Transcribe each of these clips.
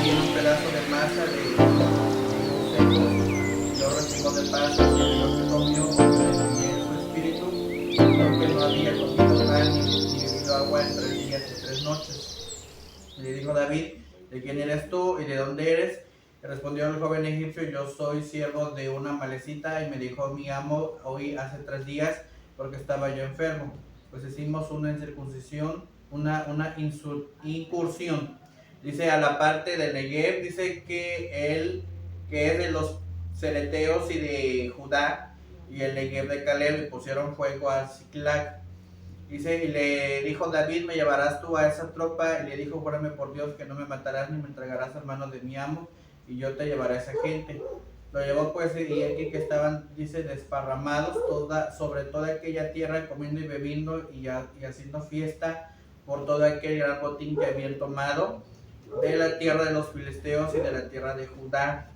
viene un pedazo de masa de higos secos, lo recibo de paz, y lo que comió, en su espíritu, porque no había comido pan ni bebido agua en 3 días y 3 noches. Y le dijo David, ¿de quién eres tú y de dónde eres? Le respondió el joven egipcio, yo soy siervo de una amalecita, y me dijo mi amo hoy hace 3 días, porque estaba yo enfermo. Pues hicimos una incursión, incursión, dice, a la parte de Negev, dice que él, que es de los Celeteos y de Judá, y el Negev de Caleb, y pusieron fuego a Ziklag. Dice, y le dijo David, ¿me llevarás tú a esa tropa? Y le dijo, júrame por Dios que no me matarás ni me entregarás a manos de mi amo, y yo te llevaré a esa gente. Lo llevó pues, y aquí que estaban, dice, desparramados sobre toda aquella tierra, comiendo y bebiendo y haciendo fiesta por todo aquel gran botín que habían tomado de la tierra de los filisteos y de la tierra de Judá.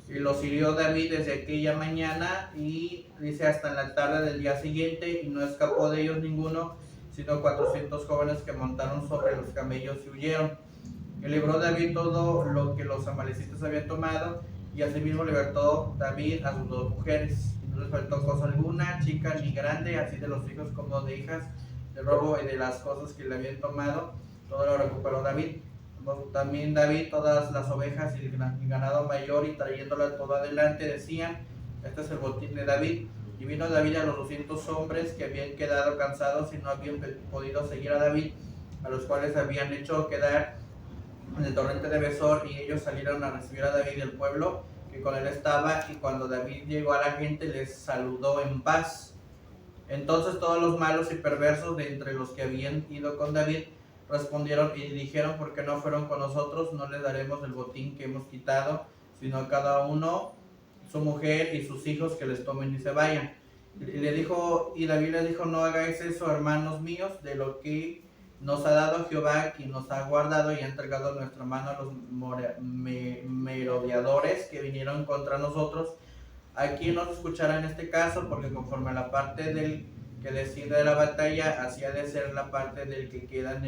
Y los hirió David desde aquella mañana, y dice hasta la tarde del día siguiente, y no escapó de ellos ninguno, sino 400 jóvenes que montaron sobre los camellos y huyeron. Y libró David todo lo que los amalecitas habían tomado, y asimismo libertó David a sus 2 mujeres. Y no les faltó cosa alguna, chica ni grande, así de los hijos como de hijas, del robo y de las cosas que le habían tomado, todo lo recuperó David. También David todas las ovejas y el ganado mayor, y trayéndolas todo adelante decían, este es el botín de David. Y vino David a los 200 hombres que habían quedado cansados y no habían podido seguir a David, a los cuales habían hecho quedar en el torrente de Besor, y ellos salieron a recibir a David del pueblo que con él estaba, y cuando David llegó a la gente les saludó en paz. Entonces todos los malos y perversos de entre los que habían ido con David respondieron y dijeron, ¿por qué no fueron con nosotros? No les daremos el botín que hemos quitado, sino a cada uno su mujer y sus hijos, que les tomen y se vayan. Y David les dijo, no hagáis eso, hermanos míos, de lo que nos ha dado Jehová, quien nos ha guardado y ha entregado en nuestra mano a los merodeadores que vinieron contra nosotros. Aquí no se escuchará en este caso, porque conforme a la parte del que decide de la batalla, así ha de ser la parte del que queda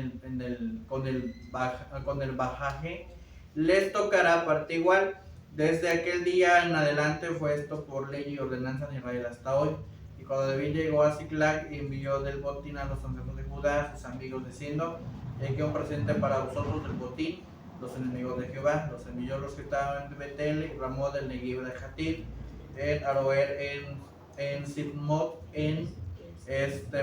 con el bajaje, les tocará parte igual. Desde aquel día en adelante fue esto por ley y ordenanza de Israel hasta hoy. Y cuando David llegó a Ziklag, envió del botín a los ancianos de Judá, sus amigos, diciendo, hay aquí un presente para vosotros del botín, los enemigos de Jehová. Los envió los que estaban en Betel, y Ramón del Negev de Jatir, en Aroer, en Sibmot, en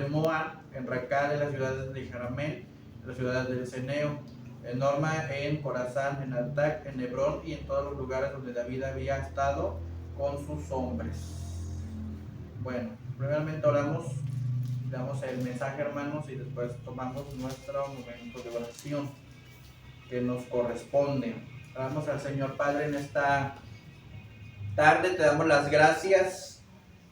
Moab, en Racá, de las ciudades de Jaramel, de las ciudades del Ceneo, en Norma, en Corazán, en Atac, en Hebrón, y en todos los lugares donde David había estado con sus hombres. Bueno, primeramente oramos, damos el mensaje, hermanos, y después tomamos nuestro momento de oración que nos corresponde. Oramos al Señor. Padre, en esta tarde te damos las gracias,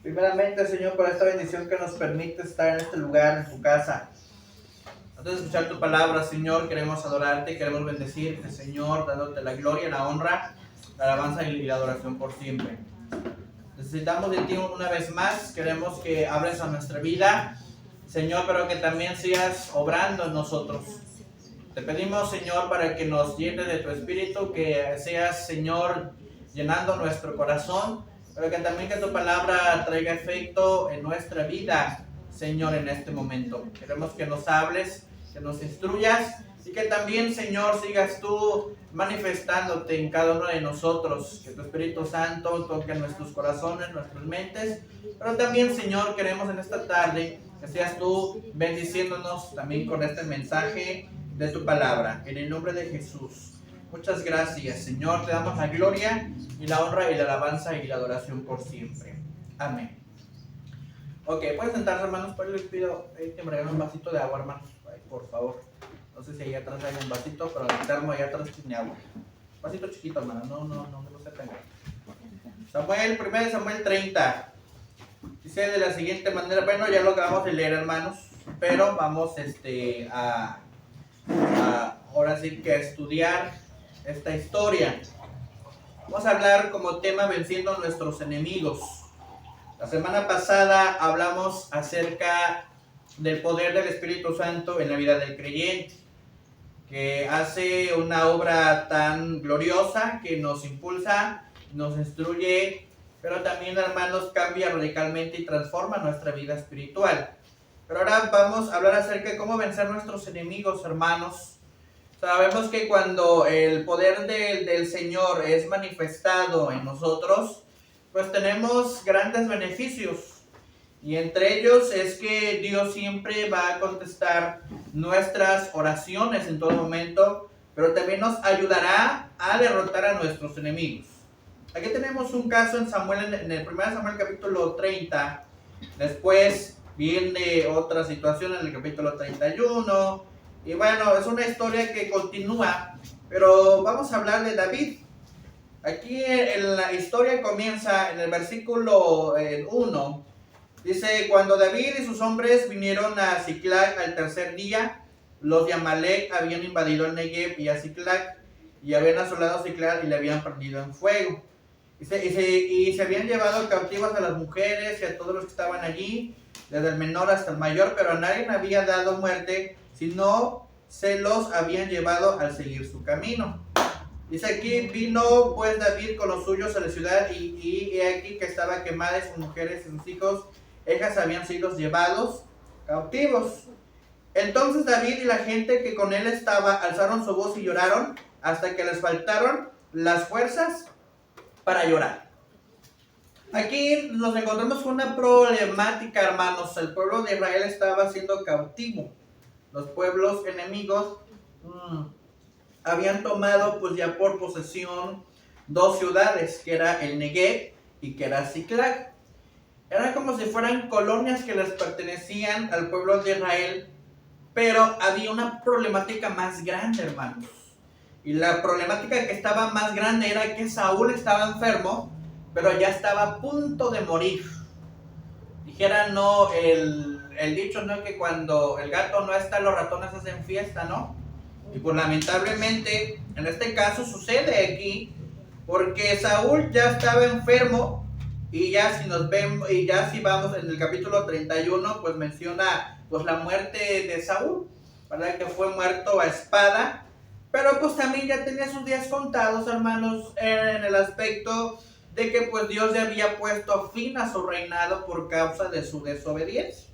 primeramente, Señor, por esta bendición que nos permite estar en este lugar, en tu casa. Antes de escuchar tu palabra, Señor, queremos adorarte, queremos bendecirte, Señor, dándote la gloria, la honra, la alabanza y la adoración por siempre. Necesitamos de ti una vez más, queremos que hables a nuestra vida, Señor, pero que también sigas obrando en nosotros. Te pedimos, Señor, para que nos llenes de tu espíritu, que seas, Señor, llenando nuestro corazón, pero que también que tu palabra traiga efecto en nuestra vida, Señor, en este momento. Queremos que nos hables, que nos instruyas, y que también, Señor, sigas tú manifestándote en cada uno de nosotros, que tu Espíritu Santo toque nuestros corazones, nuestras mentes, pero también, Señor, queremos en esta tarde que seas tú bendiciéndonos también con este mensaje de tu palabra, en el nombre de Jesús. Muchas gracias, Señor, te damos la gloria y la honra y la alabanza y la adoración por siempre. Amén. Ok, pueden sentarse, hermanos, pues les pido que me regalen un vasito de agua, hermanos, por favor. No sé si ahí atrás hay un vasito, pero el termo allá atrás tiene agua. Un vasito chiquito, hermano, no se tenga. Samuel, 1 Samuel 30. Dice de la siguiente manera, bueno, ya lo acabamos de leer, hermanos, pero vamos ahora sí que a estudiar esta historia. Vamos a hablar como tema venciendo a nuestros enemigos. La semana pasada hablamos acerca del poder del Espíritu Santo en la vida del creyente. que hace una obra tan gloriosa que nos impulsa, nos instruye, pero también, hermanos, cambia radicalmente y transforma nuestra vida espiritual. Pero ahora vamos a hablar acerca de cómo vencer nuestros enemigos, hermanos. Sabemos que cuando el poder del Señor es manifestado en nosotros, pues tenemos grandes beneficios. Y entre ellos es que Dios siempre va a contestar nuestras oraciones en todo momento, pero también nos ayudará a derrotar a nuestros enemigos. Aquí tenemos un caso en Samuel, en el 1 Samuel capítulo 30. Después viene otra situación en el capítulo 31. Y bueno, es una historia que continúa, pero vamos a hablar de David. Aquí en la historia comienza en el versículo 1. Dice, cuando David y sus hombres vinieron a Ziklag al tercer día, los de Amalek habían invadido el Negev y a Ziklag, y habían asolado Ziklag y le habían prendido en fuego. Y se habían llevado cautivas a las mujeres y a todos los que estaban allí, desde el menor hasta el mayor, pero a nadie había dado muerte, sino se los habían llevado al seguir su camino. Dice aquí, vino pues David con los suyos a la ciudad y he aquí que estaba quemada y sus mujeres y sus hijos, ellas habían sido llevados cautivos. Entonces David y la gente que con él estaba alzaron su voz y lloraron hasta que les faltaron las fuerzas para llorar. Aquí nos encontramos con una problemática, hermanos. El pueblo de Israel estaba siendo cautivo. Los pueblos enemigos habían tomado pues ya por posesión dos ciudades, que era el Negev y que era Ziklag. Eran como si fueran colonias que les pertenecían al pueblo de Israel, pero había una problemática más grande, hermanos. Y la problemática que estaba más grande era que Saúl estaba enfermo, pero ya estaba a punto de morir. Dijera, no, el dicho, ¿no? Que cuando el gato no está, los ratones hacen fiesta, ¿no? Y pues lamentablemente, en este caso sucede aquí, porque Saúl ya estaba enfermo. Y ya si nos vemos, y ya si vamos en el capítulo 31, pues menciona pues la muerte de Saúl, ¿verdad? Que fue muerto a espada, pero pues también ya tenía sus días contados, hermanos, en el aspecto de que pues Dios le había puesto fin a su reinado por causa de su desobediencia.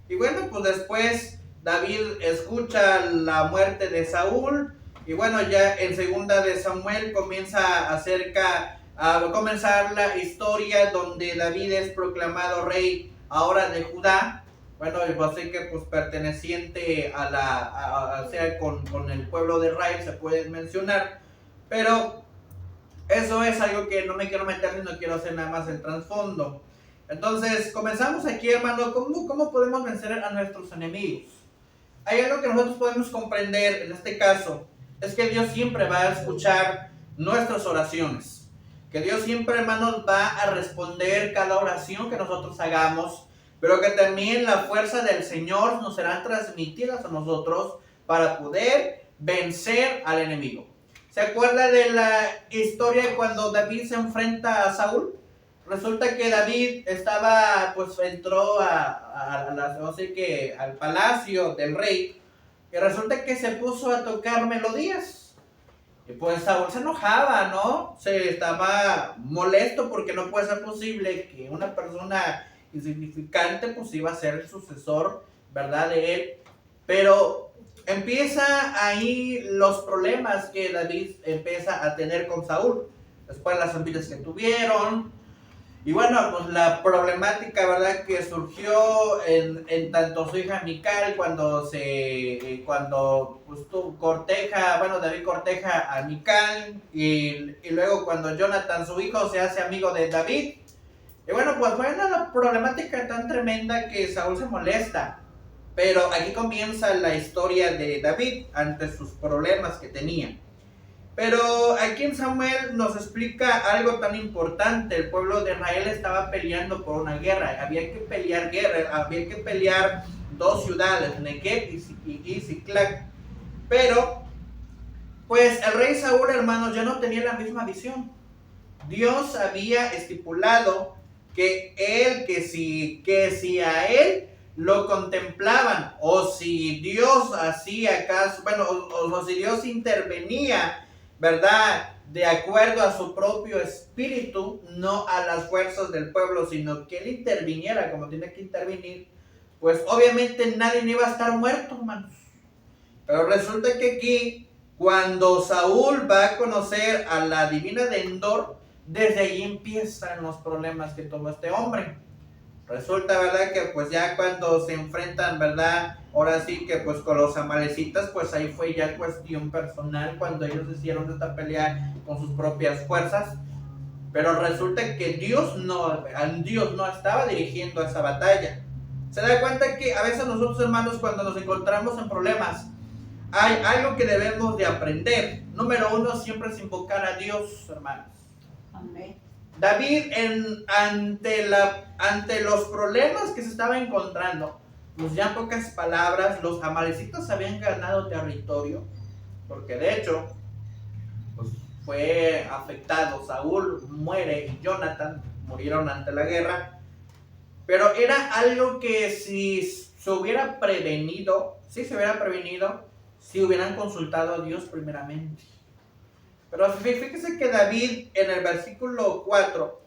Y bueno, pues después David escucha la muerte de Saúl, y bueno, ya en segunda de Samuel comienza a comenzar la historia donde David es proclamado rey ahora de Judá. Bueno, así que pues perteneciente o sea, con el pueblo de Israel se puede mencionar, pero eso es algo que no me quiero meter, sino quiero hacer nada más el trasfondo. Entonces, comenzamos aquí, hermano. ¿Cómo podemos vencer a nuestros enemigos? Hay algo que nosotros podemos comprender en este caso, es que Dios siempre va a escuchar nuestras oraciones. Que Dios siempre, hermanos, va a responder cada oración que nosotros hagamos, pero que también la fuerza del Señor nos serán transmitidas a nosotros para poder vencer al enemigo. ¿Se acuerda de la historia cuando David se enfrenta a Saúl? Resulta que David entró al palacio del rey, y resulta que se puso a tocar melodías. Y pues Saúl se enojaba, ¿no? Se estaba molesto porque no puede ser posible que una persona insignificante pues iba a ser el sucesor, ¿verdad? De él. Pero empieza ahí los problemas que David empieza a tener con Saúl. Después las envidias que tuvieron. Y bueno, pues la problemática, ¿verdad? Que surgió en tanto su hija Mical cuando David corteja a Mical y luego cuando Jonathan, su hijo, se hace amigo de David. Y bueno, pues fue una problemática tan tremenda que Saúl se molesta. Pero aquí comienza la historia de David ante sus problemas que tenía. Pero aquí en Samuel nos explica algo tan importante. El pueblo de Israel estaba peleando por una guerra. Había que pelear dos ciudades, Negev y Ziklag. Pero, pues el rey Saúl, hermanos, ya no tenía la misma visión. Dios había estipulado que si a él lo contemplaban, o si Dios hacía caso, bueno, o si Dios intervenía, ¿verdad? De acuerdo a su propio espíritu, no a las fuerzas del pueblo, sino que él interviniera como tiene que intervenir, pues obviamente nadie iba a estar muerto, hermanos. Pero resulta que aquí, cuando Saúl va a conocer a la divina de Endor, desde ahí empiezan los problemas que tuvo este hombre. Resulta, ¿verdad? Que pues ya cuando se enfrentan, ¿verdad? Ahora sí que pues con los amalecitas, pues ahí fue ya cuestión personal cuando ellos hicieron esta pelea con sus propias fuerzas. Pero resulta que Dios no estaba dirigiendo esa batalla. Se da cuenta que a veces nosotros, hermanos, cuando nos encontramos en problemas, hay algo que debemos de aprender. Número 1, siempre es invocar a Dios, hermanos. Amén. David ante los problemas que se estaba encontrando, pues ya en pocas palabras, los amalecitas habían ganado territorio, porque de hecho pues fue afectado, Saúl muere y Jonathan murieron ante la guerra, pero era algo que si se hubiera prevenido, si hubieran consultado a Dios primeramente. Pero fíjese que David en el versículo 4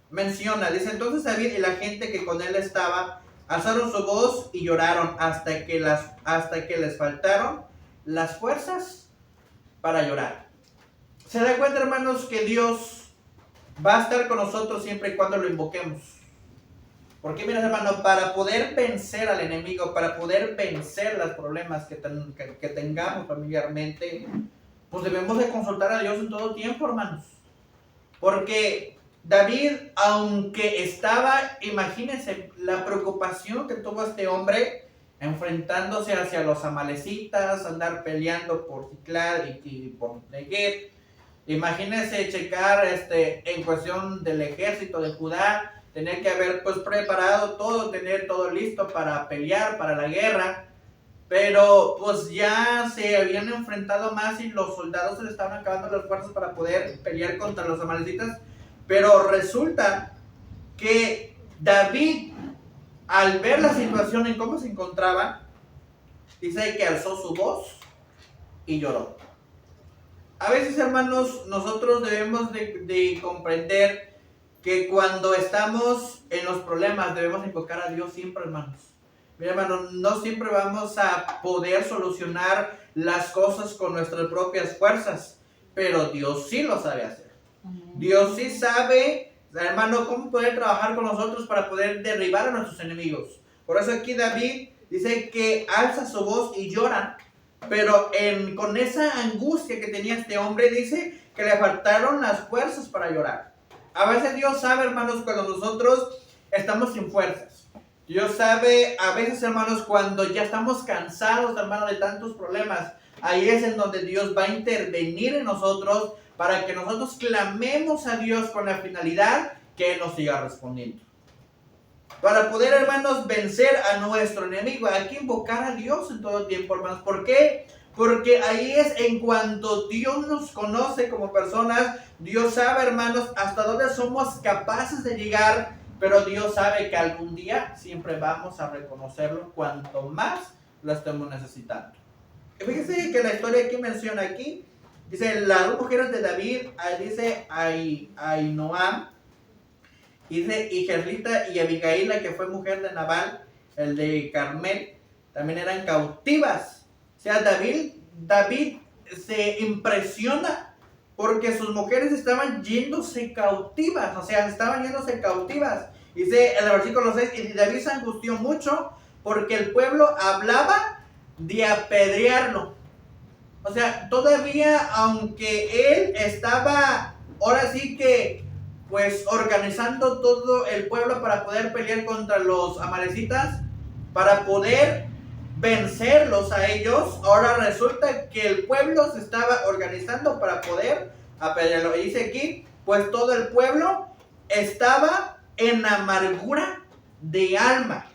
menciona, dice: entonces David y la gente que con él estaba alzaron su voz y lloraron hasta que les faltaron las fuerzas para llorar. Se da cuenta, hermanos, que Dios va a estar con nosotros siempre y cuando lo invoquemos. Porque mira, hermano, para poder vencer al enemigo, para poder vencer los problemas que tengamos familiarmente, pues debemos de consultar a Dios en todo tiempo, hermanos. Porque David, aunque estaba, imagínense la preocupación que tuvo este hombre enfrentándose hacia los amalecitas, andar peleando por Ziklag y por Negev. Imagínense checar en cuestión del ejército de Judá, tener que haber pues preparado todo, tener todo listo para pelear, para la guerra. Pero pues ya se habían enfrentado más y los soldados se les estaban acabando las fuerzas para poder pelear contra los amalecitas. Pero resulta que David, al ver la situación en cómo se encontraba, dice que alzó su voz y lloró. A veces, hermanos, nosotros debemos de comprender que cuando estamos en los problemas debemos invocar a Dios siempre, hermanos. Mira, hermano, no siempre vamos a poder solucionar las cosas con nuestras propias fuerzas, pero Dios sí lo sabe hacer. Dios sí sabe, hermano, cómo poder trabajar con nosotros para poder derribar a nuestros enemigos. Por eso aquí David dice que alza su voz y llora, pero con esa angustia que tenía este hombre, dice que le faltaron las fuerzas para llorar. A veces Dios sabe, hermanos, cuando nosotros estamos sin fuerzas. Dios sabe, a veces, hermanos, cuando ya estamos cansados, hermanos, de tantos problemas, ahí es en donde Dios va a intervenir en nosotros para que nosotros clamemos a Dios con la finalidad que Él nos siga respondiendo. Para poder, hermanos, vencer a nuestro enemigo, hay que invocar a Dios en todo tiempo, hermanos. ¿Por qué? Porque ahí es en cuanto Dios nos conoce como personas, Dios sabe, hermanos, hasta dónde somos capaces de llegar. Pero Dios sabe que algún día siempre vamos a reconocerlo cuanto más lo estemos necesitando. Fíjense que la historia que menciona aquí, dice, las dos mujeres de David, dice Ahinoam, dice, y Gerlita y Abigail, que fue mujer de Nabal, el de Carmel, también eran cautivas. O sea, David se impresiona porque sus mujeres estaban yéndose cautivas, Dice en el versículo 6, y David se angustió mucho porque el pueblo hablaba de apedrearlo. O sea, todavía, aunque él estaba, ahora sí que, pues, organizando todo el pueblo para poder pelear contra los amalecitas, para poder vencerlos a ellos, ahora resulta que el pueblo se estaba organizando para poder apedrearlo. Y dice aquí, pues todo el pueblo estaba en amargura de alma,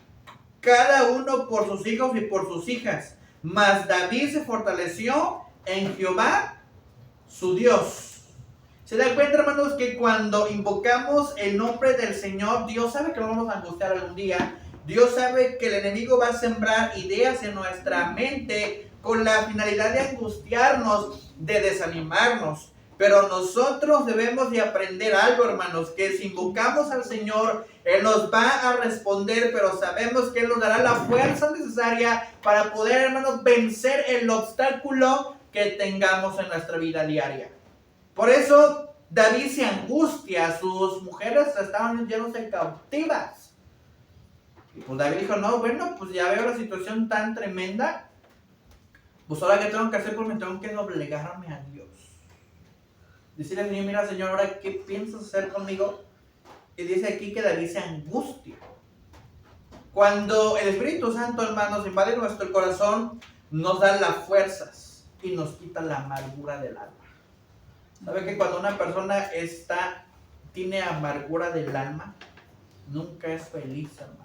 cada uno por sus hijos y por sus hijas. Mas David se fortaleció en Jehová, su Dios. Se da cuenta, hermanos, que cuando invocamos el nombre del Señor, Dios sabe que lo vamos a angustiar algún día, Dios sabe que el enemigo va a sembrar ideas en nuestra mente con la finalidad de angustiarnos, de desanimarnos. Pero nosotros debemos de aprender algo, hermanos, que si invocamos al Señor, Él nos va a responder, pero sabemos que Él nos dará la fuerza necesaria para poder, hermanos, vencer el obstáculo que tengamos en nuestra vida diaria. Por eso David se angustia, sus mujeres estaban yéndose cautivas. Y pues David dijo, no, bueno, pues ya veo la situación tan tremenda, pues ahora qué tengo que hacer, pues me tengo que doblegarme a Dios. Decirle al Señor, mira Señor, ahora qué piensas hacer conmigo. Y dice aquí que David se angustia. Cuando el Espíritu Santo, hermanos, invade nuestro corazón, nos da las fuerzas y nos quita la amargura del alma. ¿Sabe que cuando una persona tiene amargura del alma, nunca es feliz, hermano?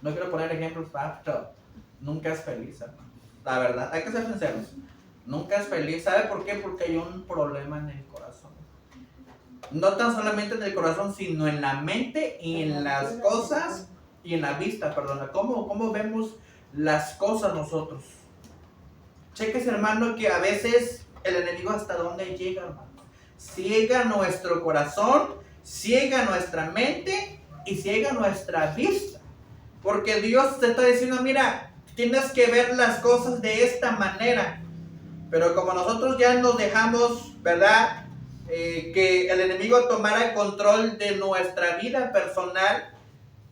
No quiero poner ejemplos, pero nunca es feliz, hermano. La verdad, hay que ser sinceros. Nunca es feliz. ¿Sabe por qué? Porque hay un problema en el corazón. No tan solamente en el corazón, sino en la mente y en las cosas y en la vista, perdona. ¿Cómo vemos las cosas nosotros? Cheques, hermano, que a veces el enemigo hasta dónde llega, hermano. Ciega nuestro corazón, ciega nuestra mente y ciega nuestra vista. Porque Dios te está diciendo, mira, tienes que ver las cosas de esta manera. Pero como nosotros ya nos dejamos, ¿verdad? Que el enemigo tomara control de nuestra vida personal,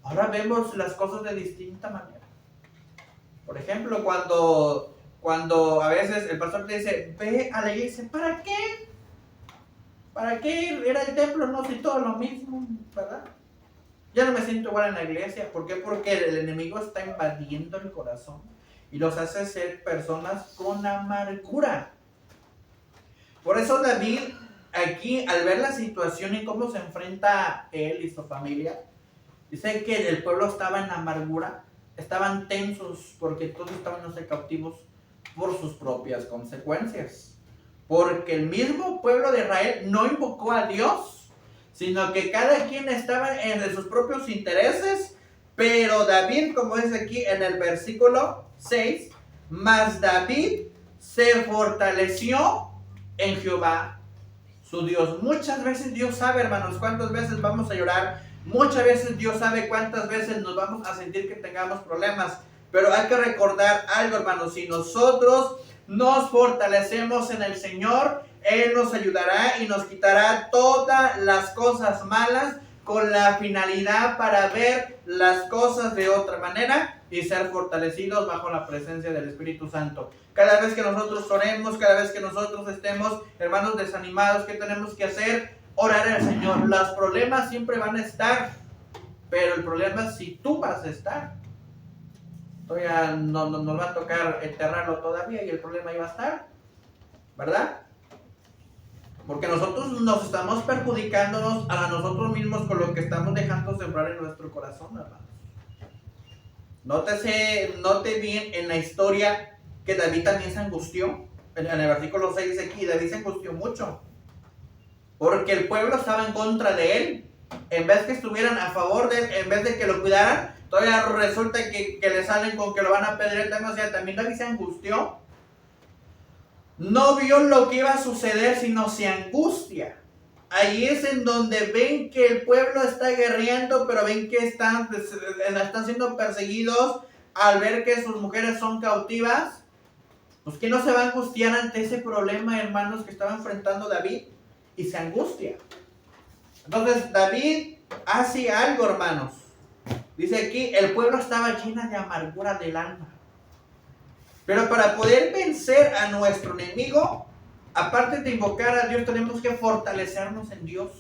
ahora vemos las cosas de distinta manera. Por ejemplo, cuando a veces el pastor te dice, ve a la iglesia, ¿para qué? ¿Para qué ir al templo? No, si todo lo mismo, ¿verdad? Ya no me siento igual en la iglesia. ¿Por qué? Porque el enemigo está invadiendo el corazón y los hace ser personas con amargura. Por eso David, aquí, al ver la situación y cómo se enfrenta él y su familia, dice que el pueblo estaba en amargura, estaban tensos porque todos estaban cautivos por sus propias consecuencias. Porque el mismo pueblo de Israel no invocó a Dios, sino que cada quien estaba en sus propios intereses. Pero David, como dice aquí en el versículo 6, mas David se fortaleció en Jehová, su Dios. Muchas veces Dios sabe, hermanos, cuántas veces vamos a llorar. Muchas veces Dios sabe cuántas veces nos vamos a sentir que tengamos problemas. Pero hay que recordar algo, hermanos. Si nosotros nos fortalecemos en el Señor, Él nos ayudará y nos quitará todas las cosas malas con la finalidad para ver las cosas de otra manera y ser fortalecidos bajo la presencia del Espíritu Santo. Cada vez que nosotros oremos, cada vez que nosotros estemos, hermanos, desanimados, ¿qué tenemos que hacer? Orar al Señor. Los problemas siempre van a estar, pero el problema es si tú vas a estar. Todavía no nos va a tocar enterrarlo todavía y el problema ahí va a estar, ¿verdad? Porque nosotros nos estamos perjudicándonos a nosotros mismos con lo que estamos dejando sembrar en nuestro corazón, hermanos. Note bien en la historia que David también se angustió. En el versículo 6 dice aquí, David se angustió mucho. Porque el pueblo estaba en contra de él. En vez que estuvieran a favor de él, en vez de que lo cuidaran, todavía resulta que le salen con que lo van a apedrear. O sea, también David se angustió. No vio lo que iba a suceder, sino se angustia. Ahí es en donde ven que el pueblo está guerreando, pero ven que están siendo perseguidos. Al ver que sus mujeres son cautivas, pues que no se va a angustiar ante ese problema, hermanos, que estaba enfrentando David, y se angustia. Entonces David hace algo, hermanos. Dice aquí, el pueblo estaba lleno de amargura del alma. Pero para poder vencer a nuestro enemigo, aparte de invocar a Dios, tenemos que fortalecernos en Dios.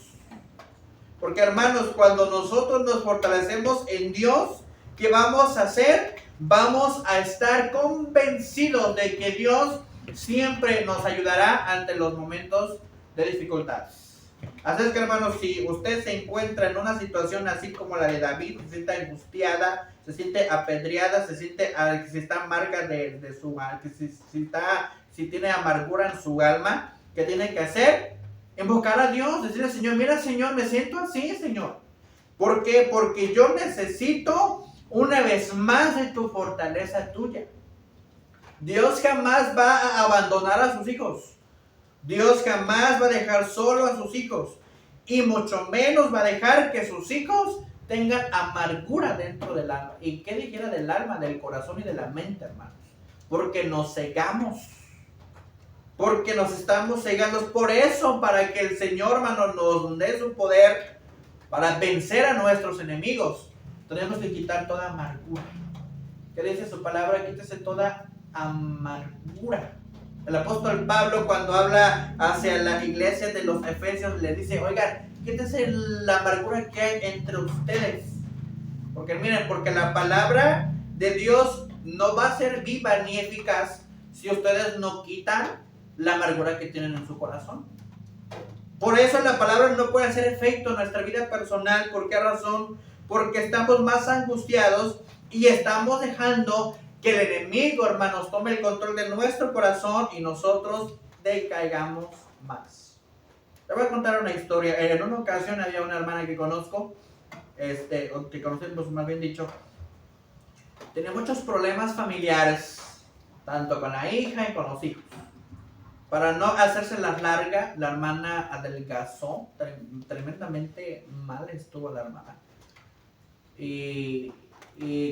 Porque, hermanos, cuando nosotros nos fortalecemos en Dios, ¿qué vamos a hacer? Vamos a estar convencidos de que Dios siempre nos ayudará ante los momentos de dificultad. Así es que, hermanos, si usted se encuentra en una situación así como la de David, se siente angustiada, se siente apedreada, se siente que si está amarga de su alma, que si tiene amargura en su alma, ¿qué tiene que hacer? Invocar a Dios, decirle al Señor, mira Señor, me siento así, Señor, ¿Por qué? Porque yo necesito una vez más de tu fortaleza tuya. Dios jamás va a abandonar a sus hijos. Dios jamás va a dejar solo a sus hijos. Y mucho menos va a dejar que sus hijos tengan amargura dentro del alma. ¿Y qué dijera del alma, del corazón y de la mente, hermanos? Porque nos cegamos. Porque nos estamos cegando. Por eso, para que el Señor, hermano, nos dé su poder para vencer a nuestros enemigos, tenemos que quitar toda amargura. ¿Qué dice su palabra? Quítese toda amargura. El apóstol Pablo, cuando habla hacia la iglesia de los Efesios, le dice: oigan, quítese la amargura que hay entre ustedes. Porque miren, porque la palabra de Dios no va a ser viva ni eficaz si ustedes no quitan la amargura que tienen en su corazón. Por eso la palabra no puede hacer efecto en nuestra vida personal. ¿Por qué razón? Porque estamos más angustiados y estamos dejando que el enemigo, hermanos, tome el control de nuestro corazón y nosotros decaigamos más. Te voy a contar una historia. En una ocasión había una hermana que conozco, que conocemos, más bien dicho, tenía muchos problemas familiares, tanto con la hija y con los hijos. Para no hacerse las largas, la hermana adelgazó, tremendamente mal estuvo la hermana. Y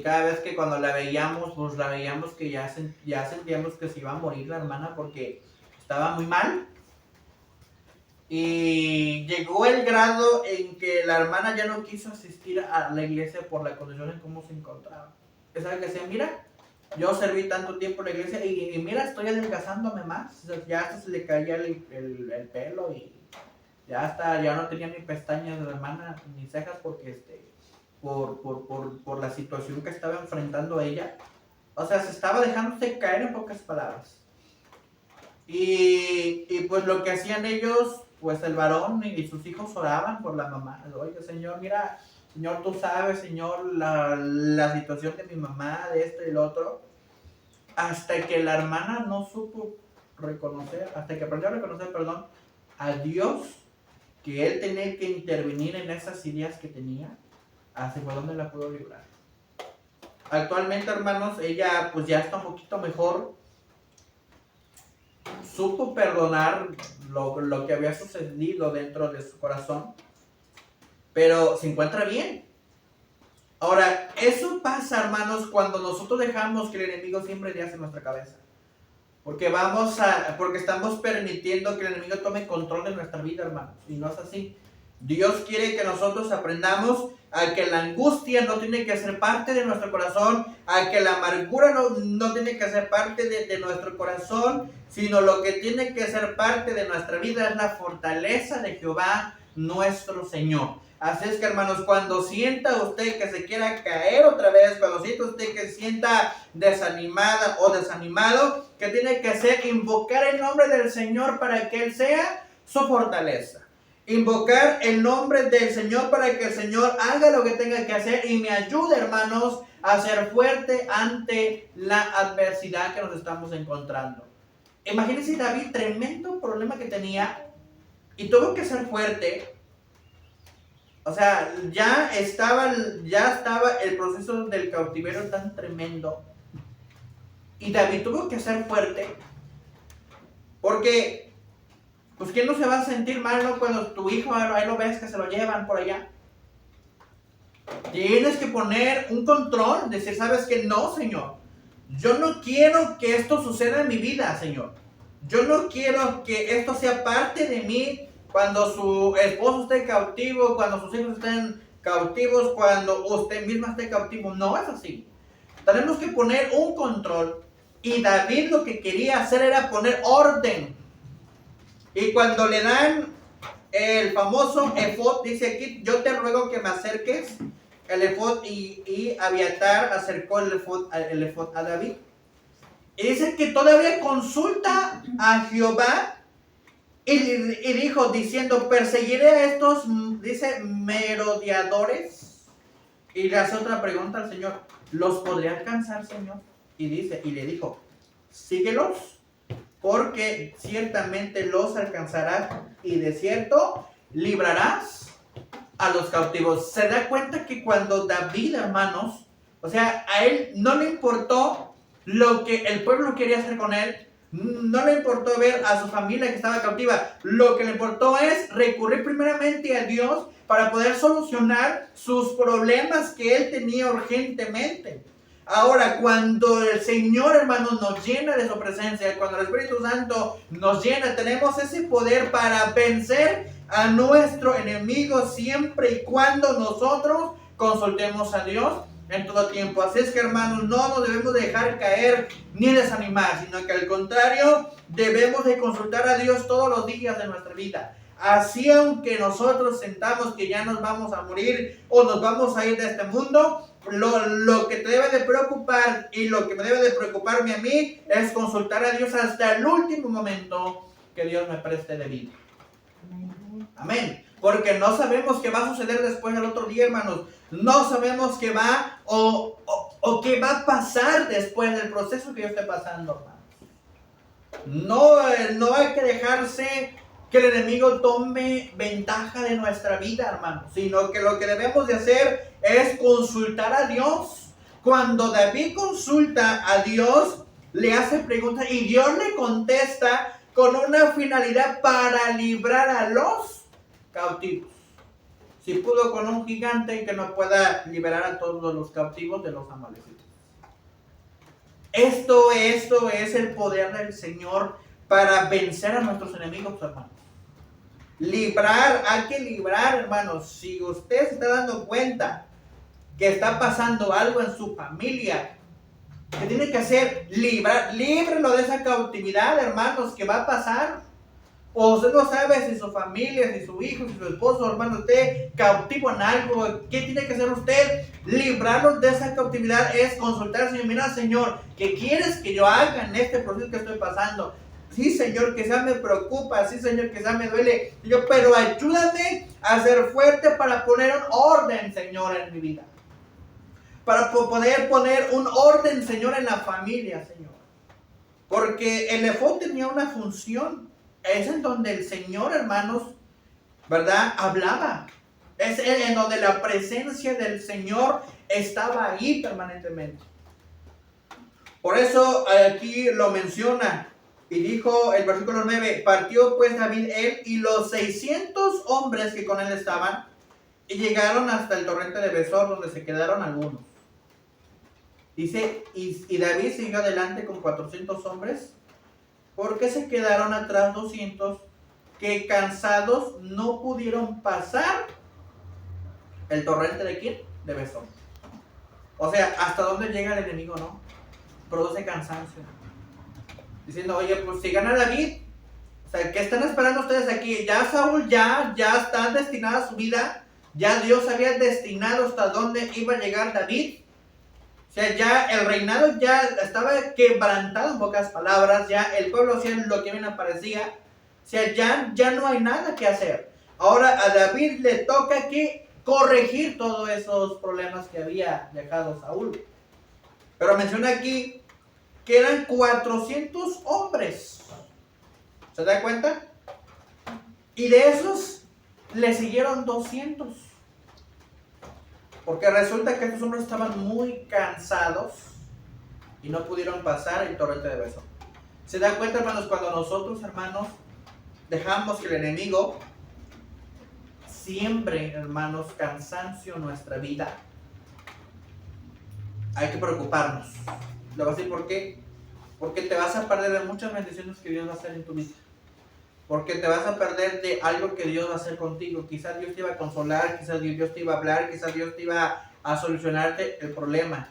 cada vez que cuando la veíamos, pues la veíamos que ya sentíamos que se iba a morir la hermana porque estaba muy mal. Y llegó el grado en que la hermana ya no quiso asistir a la iglesia por la condición en cómo se encontraba. ¿Sabe que decía? Mira, yo serví tanto tiempo en la iglesia y mira, estoy adelgazándome más. Ya hasta se le caía el pelo y ya no tenía ni pestañas de la hermana ni cejas porque por la situación que estaba enfrentando ella. O sea, se estaba dejándose caer, en pocas palabras. Y pues lo que hacían ellos, pues el varón y sus hijos oraban por la mamá. Oye, Señor, mira, Señor, tú sabes, Señor, la situación de mi mamá, de esto y lo otro. Hasta que la hermana no supo reconocer, hasta que aprendió a reconocer, a Dios, que él tenía que intervenir en esas ideas que tenía, así fue donde la pudo librar. Actualmente, hermanos, ella pues ya está un poquito mejor. Supo perdonar lo que había sucedido dentro de su corazón, pero se encuentra bien. Ahora, eso pasa, hermanos, cuando nosotros dejamos que el enemigo siempre dé en nuestra cabeza. Porque estamos permitiendo que el enemigo tome control de nuestra vida, hermanos. Y no es así. Dios quiere que nosotros aprendamos a que la angustia no tiene que ser parte de nuestro corazón, a que la amargura no tiene que ser parte de nuestro corazón, sino lo que tiene que ser parte de nuestra vida es la fortaleza de Jehová, nuestro Señor. Así es que, hermanos, cuando sienta usted que se quiera caer otra vez, cuando sienta usted que se sienta desanimada o desanimado, ¿qué tiene que hacer? Invocar el nombre del Señor para que Él sea su fortaleza. Invocar el nombre del Señor para que el Señor haga lo que tenga que hacer y me ayude, hermanos, a ser fuerte ante la adversidad que nos estamos encontrando. Imagínense David, tremendo problema que tenía y tuvo que ser fuerte. O sea, ya estaba el proceso del cautiverio tan tremendo. Y David tuvo que ser fuerte. Porque, pues, ¿quién no se va a sentir mal, no? Cuando tu hijo, ahí lo ves que se lo llevan por allá. Tienes que poner un control, decir, ¿sabes qué? No, Señor. Yo no quiero que esto suceda en mi vida, Señor. Yo no quiero que esto sea parte de mí. Cuando su esposo esté cautivo, cuando sus hijos estén cautivos, cuando usted misma esté cautivo. No es así. Tenemos que poner un control. Y David lo que quería hacer era poner orden. Y cuando le dan el famoso efod, dice aquí, yo te ruego que me acerques el efod, y Abiatar acercó el efod a David. Y dice que todavía consulta a Jehová. Y dijo, diciendo, perseguiré a estos, dice, merodeadores. Y le hace otra pregunta al Señor, ¿los podré alcanzar, Señor? Y le dijo, síguelos, porque ciertamente los alcanzarás, y de cierto librarás a los cautivos. Se da cuenta que cuando David, hermanos, o sea, a él no le importó lo que el pueblo quería hacer con él, no le importó ver a su familia que estaba cautiva, lo que le importó es recurrir primeramente a Dios para poder solucionar sus problemas que él tenía urgentemente. Ahora, cuando el Señor, hermanos, nos llena de su presencia, cuando el Espíritu Santo nos llena, tenemos ese poder para vencer a nuestro enemigo siempre y cuando nosotros consultemos a Dios en todo tiempo. Así es que, hermanos, no nos debemos dejar caer ni desanimar, sino que al contrario, debemos de consultar a Dios todos los días de nuestra vida. Así, aunque nosotros sentamos que ya nos vamos a morir o nos vamos a ir de este mundo, lo que te debe de preocupar y lo que me debe de preocuparme a mí es consultar a Dios hasta el último momento que Dios me preste de vida. Amén. Porque no sabemos qué va a suceder después del otro día, hermanos. No sabemos qué va o qué va a pasar después del proceso que yo esté pasando, hermanos. No hay que dejarse que el enemigo tome ventaja de nuestra vida, hermanos, sino que lo que debemos de hacer es consultar a Dios. Cuando David consulta a Dios, le hace preguntas y Dios le contesta con una finalidad para librar a los cautivos. Si pudo con un gigante, que no pueda liberar a todos los cautivos de los amalecitas. Esto es el poder del Señor para vencer a nuestros enemigos, hermanos. Hay que librar, hermanos. Si usted se está dando cuenta que está pasando algo en su familia, que tiene que hacer, líbrelo de esa cautividad, hermanos, que va a pasar. O usted no sabe si su familia, si su hijo, si su esposo, hermano, esté cautivo en algo. ¿Qué tiene que hacer usted? Librarlos de esa cautividad es consultar, Señor. Mira, Señor, ¿qué quieres que yo haga en este proceso que estoy pasando? Sí, Señor, quizás me preocupa. Sí, Señor, quizás me duele. Pero ayúdame a ser fuerte para poner un orden, Señor, en mi vida. Para poder poner un orden, Señor, en la familia, Señor. Porque el efod tenía una función. Es en donde el Señor, hermanos, ¿verdad? Hablaba. Es en donde la presencia del Señor estaba ahí permanentemente. Por eso aquí lo menciona. Y dijo el versículo 9, partió pues David él y los 600 hombres que con él estaban, y llegaron hasta el torrente de Besor, donde se quedaron algunos. Dice, y David siguió adelante con 400 hombres. ¿Por qué se quedaron atrás 200 que cansados no pudieron pasar el torrente de quién? De Besor. O sea, ¿hasta dónde llega el enemigo, no? Produce cansancio. Diciendo, oye, pues si gana David, o sea, ¿qué están esperando ustedes aquí? Ya Saúl ya está destinada a su vida. Ya Dios había destinado hasta dónde iba a llegar David. O sea, ya el reinado ya estaba quebrantado, en pocas palabras. Ya el pueblo hacía lo que bien aparecía. O sea, ya no hay nada que hacer. Ahora a David le toca que corregir todos esos problemas que había dejado Saúl. Pero menciona aquí que eran 400 hombres. ¿Se da cuenta? Y de esos le siguieron 200. Porque resulta que estos hombres estaban muy cansados y no pudieron pasar el torrente de Besor. ¿Se da cuenta, hermanos? Cuando nosotros, hermanos, dejamos que el enemigo siembre, hermanos, cansancio en nuestra vida, hay que preocuparnos. Le voy a decir por qué. Porque te vas a perder de muchas bendiciones que Dios va a hacer en tu vida. Porque te vas a perder de algo que Dios va a hacer contigo. Quizás Dios te iba a consolar, quizás Dios te iba a hablar, quizás Dios te iba a solucionarte el problema.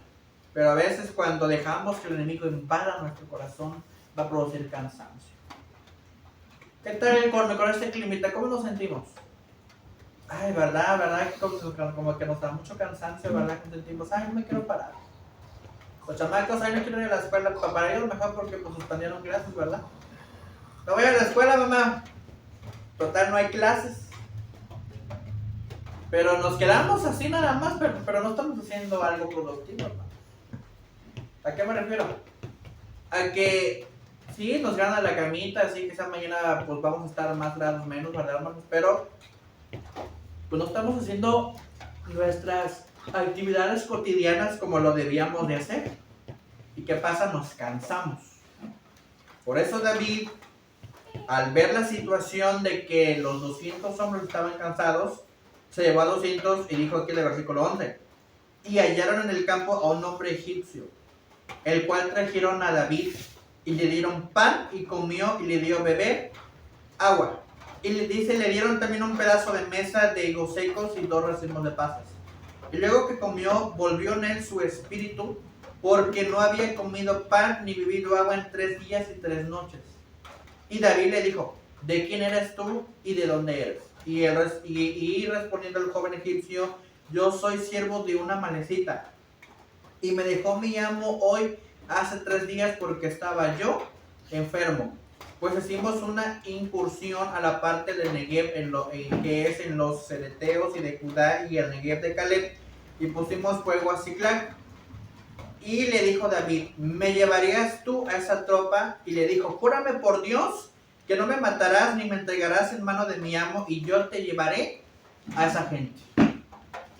Pero a veces cuando dejamos que el enemigo invada nuestro corazón, va a producir cansancio. ¿Qué tal con este climita? ¿Cómo nos sentimos? Ay, ¿verdad? Como que nos da mucho cansancio, ¿verdad? Que sentimos, ay, no me quiero parar. Los chamacos, ay, no quiero ir a la escuela. Para ellos mejor porque pues suspendieron clases, ¿verdad? No voy a la escuela, mamá. Total, no hay clases. Pero nos quedamos así nada más, pero no estamos haciendo algo productivo, hermano. ¿A qué me refiero? A que sí, nos gana la camita, sí, quizás mañana pues vamos a estar más grados menos, ¿verdad, hermanos? Pero pues no estamos haciendo nuestras actividades cotidianas como lo debíamos de hacer. ¿Y qué pasa? Nos cansamos. Por eso David, al ver la situación de que los 200 hombres estaban cansados, se llevó a 200 y dijo aquí en el versículo 11: y hallaron en el campo a un hombre egipcio, el cual trajeron a David, y le dieron pan y comió, y le dio beber agua. Y le dice, le dieron también un pedazo de mesa de higos secos y 2 racimos de pasas. Y luego que comió, volvió en él su espíritu, porque no había comido pan ni bebido agua en 3 días y 3 noches. Y David le dijo, ¿de quién eres tú y de dónde eres? Y respondiendo el joven egipcio, yo soy siervo de una amalecita, y me dejó mi amo hoy hace 3 días porque estaba yo enfermo. Pues hicimos una incursión a la parte del Negev, que es en los cereteos y de Judá y el Negev de Caleb, y pusimos fuego a Ziklag. Y le dijo David, ¿me llevarías tú a esa tropa? Y le dijo, júrame por Dios que no me matarás ni me entregarás en mano de mi amo, y yo te llevaré a esa gente.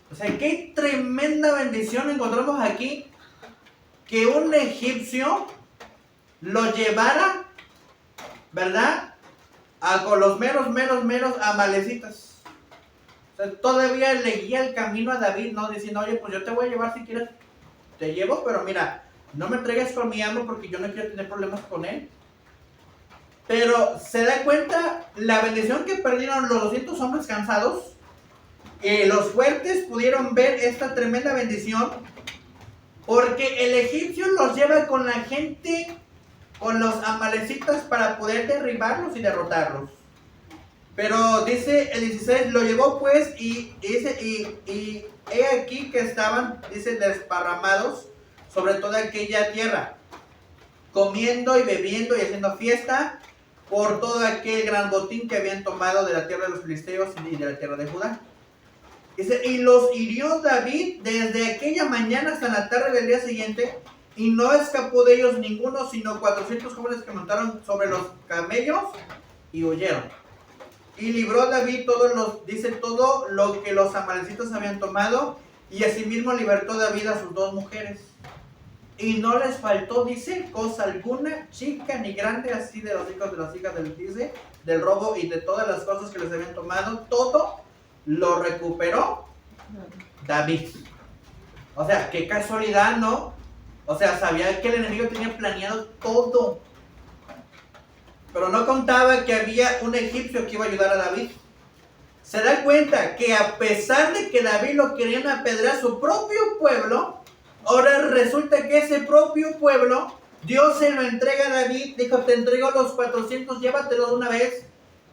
O sea, qué tremenda bendición encontramos aquí, que un egipcio lo llevara, ¿verdad?, con los meros amalecitas. O sea, todavía le guía el camino a David, ¿no? Diciendo, oye, pues yo te voy a llevar si quieres, te llevo, pero mira, no me entregues con mi amo porque yo no quiero tener problemas con él. Pero se da cuenta la bendición que perdieron los 200 hombres cansados. Los fuertes pudieron ver esta tremenda bendición, porque el egipcio los lleva con la gente, con los amalecitas, para poder derribarlos y derrotarlos. Pero dice el 16, lo llevó pues y he aquí que estaban, dice, desparramados sobre toda aquella tierra, comiendo y bebiendo y haciendo fiesta por todo aquel gran botín que habían tomado de la tierra de los filisteos y de la tierra de Judá. Dice, y los hirió David desde aquella mañana hasta la tarde del día siguiente, y no escapó de ellos ninguno, sino 400 jóvenes que montaron sobre los camellos y huyeron. Y libró David todo lo que los amalecitas habían tomado, y asimismo libertó David a sus 2 mujeres. Y no les faltó, dice, cosa alguna, chica ni grande, así de los hijos de las hijas del robo y de todas las cosas que les habían tomado, todo lo recuperó David. O sea, qué casualidad, ¿no? O sea, sabía que el enemigo tenía planeado todo, pero no contaba que había un egipcio que iba a ayudar a David. Se da cuenta que a pesar de que David lo querían apedrear su propio pueblo, ahora resulta que ese propio pueblo, Dios se lo entrega a David. Dijo, te entrego los 400, llévatelos de una vez.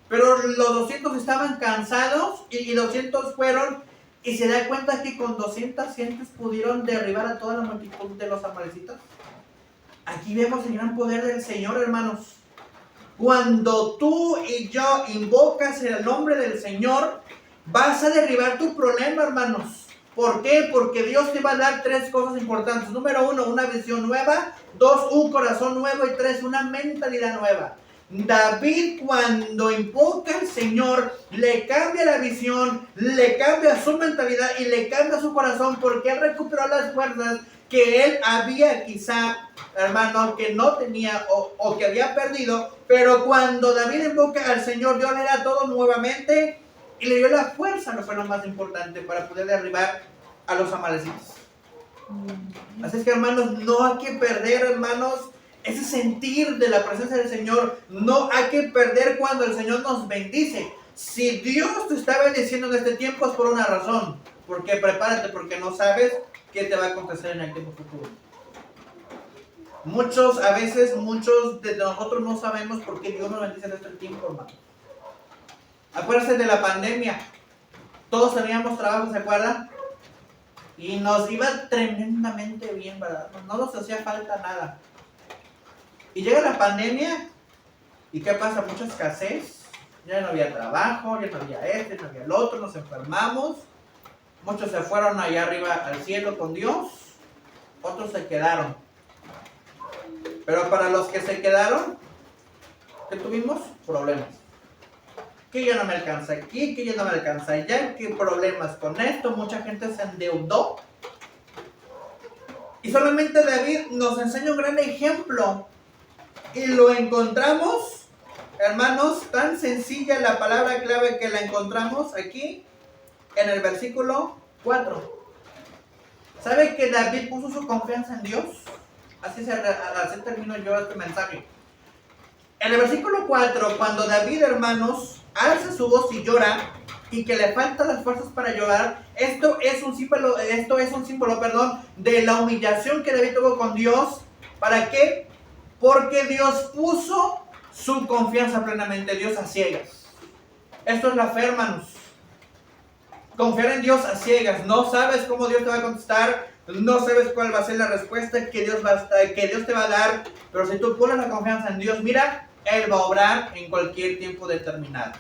Pero los 200 estaban cansados y 200 fueron, y se da cuenta que con 200 gentes pudieron derribar a toda la multitud de los amalecitas. Aquí vemos el gran poder del Señor, hermanos. Cuando tú y yo invocas el nombre del Señor, vas a derribar tu problema, hermanos. ¿Por qué? Porque Dios te va a dar 3 cosas importantes. Número 1, una visión nueva. 2, un corazón nuevo. Y 3, una mentalidad nueva. David, cuando invoca al Señor, le cambia la visión, le cambia su mentalidad y le cambia su corazón, porque él recuperó las fuerzas que él había, quizá, hermano, que no tenía o que había perdido. Pero cuando David invoca al Señor, Dios le da todo nuevamente y le dio la fuerza, no fue lo más importante, para poder derribar a los amalecitas. Así es que, hermanos, no hay que perder, hermanos, ese sentir de la presencia del Señor. No hay que perder cuando el Señor nos bendice. Si Dios te está bendiciendo en este tiempo, es por una razón. Porque prepárate, porque no sabes qué te va a acontecer en el tiempo futuro. Muchos de nosotros no sabemos por qué Dios nos bendice en este tiempo, hermano. Acuérdense de la pandemia. Todos teníamos trabajo, ¿se acuerdan? Y nos iba tremendamente bien, ¿verdad? No nos hacía falta nada. Y llega la pandemia, ¿y qué pasa? Mucha escasez. Ya no había trabajo, ya no había no había el otro, nos enfermamos. Muchos se fueron allá arriba al cielo con Dios, otros se quedaron. Pero para los que se quedaron, ¿qué tuvimos? Problemas. que ya no me alcanza aquí, que ya no me alcanza allá, que problemas con esto, mucha gente se endeudó. Y solamente David nos enseña un gran ejemplo. Y lo encontramos, hermanos, tan sencilla la palabra clave que la encontramos aquí en el versículo 4. ¿Sabe que David puso su confianza en Dios? Así termino yo este mensaje. En el versículo 4, cuando David, hermanos, alza su voz y llora, y que le faltan las fuerzas para llorar, esto es un símbolo, de la humillación que David tuvo con Dios. ¿Para qué? Porque Dios puso su confianza plenamente en Dios a ciegas. Esto es la fe, hermanos. Confiar en Dios a ciegas. No sabes cómo Dios te va a contestar, no sabes cuál va a ser la respuesta que Dios te va a dar, pero si tú pones la confianza en Dios, mira, Él va a obrar en cualquier tiempo determinado.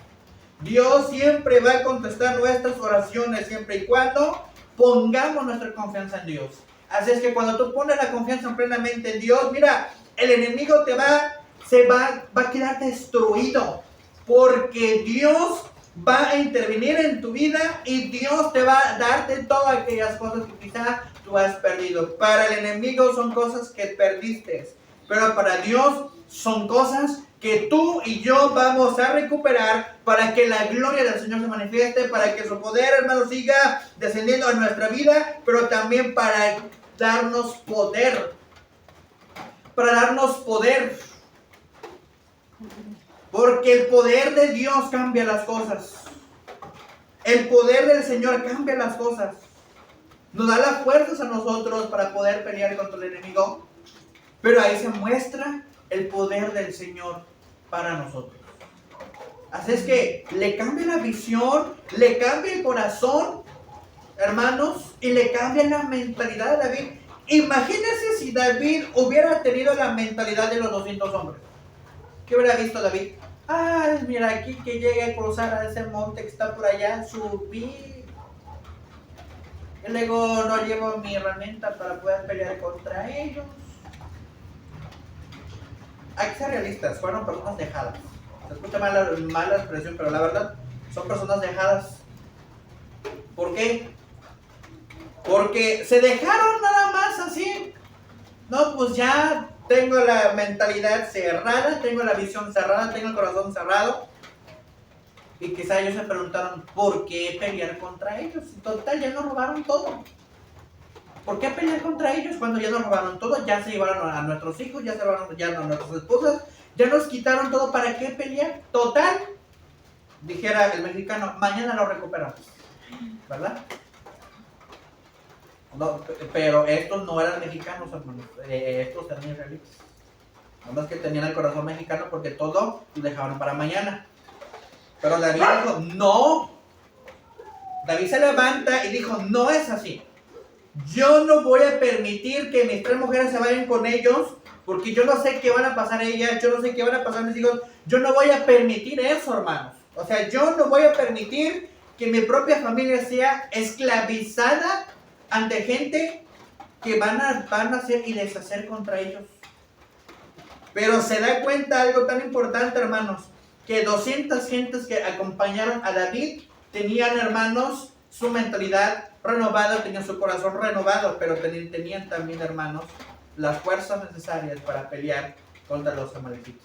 Dios siempre va a contestar nuestras oraciones siempre y cuando pongamos nuestra confianza en Dios. Así es que cuando tú pones la confianza plenamente en Dios, mira, el enemigo va a quedar destruido, porque Dios va a intervenir en tu vida y Dios te va a darte todas aquellas cosas que quizá tú has perdido. Para el enemigo son cosas que perdiste, pero para Dios son cosas que tú y yo vamos a recuperar para que la gloria del Señor se manifieste, para que su poder, hermano, siga descendiendo a nuestra vida, pero también para darnos poder. Porque el poder de Dios cambia las cosas. El poder del Señor cambia las cosas. Nos da las fuerzas a nosotros para poder pelear contra el enemigo. Pero ahí se muestra el poder del Señor para nosotros. Así es que le cambia la visión, le cambia el corazón, hermanos, y le cambia la mentalidad de David. Imagínense si David hubiera tenido la mentalidad de los 200 hombres. ¿Qué hubiera visto David? Ay, mira, aquí que llegue a cruzar a ese monte que está por allá, subir. Y luego no llevo mi herramienta para poder pelear contra ellos. Hay que ser realistas, fueron personas dejadas. Se escucha mala expresión, pero la verdad, son personas dejadas. ¿Por qué? Porque se dejaron nada más así. No, pues ya tengo la mentalidad cerrada, tengo la visión cerrada, tengo el corazón cerrado. Y quizá ellos se preguntaron, ¿por qué pelear contra ellos? En total, ya nos robaron todo. ¿Por qué pelear contra ellos cuando ya nos robaron todo? Ya se llevaron a nuestros hijos, ya se llevaron ya a nuestras esposas, ya nos quitaron todo. ¿Para qué pelear? Total, dijera el mexicano, mañana lo recuperamos, ¿verdad? No, pero estos no eran mexicanos, hermanos. Estos eran israelitas. Nada más que tenían el corazón mexicano porque todo lo dejaron para mañana. Pero David dijo, no. David se levanta y dijo, no es así. Yo no voy a permitir que mis 3 mujeres se vayan con ellos, porque yo no sé qué van a pasar ellas, yo no sé qué van a pasar mis hijos. Yo no voy a permitir eso, hermanos. O sea, yo no voy a permitir que mi propia familia sea esclavizada ante gente que van a hacer y deshacer contra ellos. Pero se da cuenta algo tan importante, hermanos, que 200 gentes que acompañaron a David tenían, hermanos, su mentalidad renovada, tenían su corazón renovado, pero tenían también, hermanos, las fuerzas necesarias para pelear contra los amalecitas.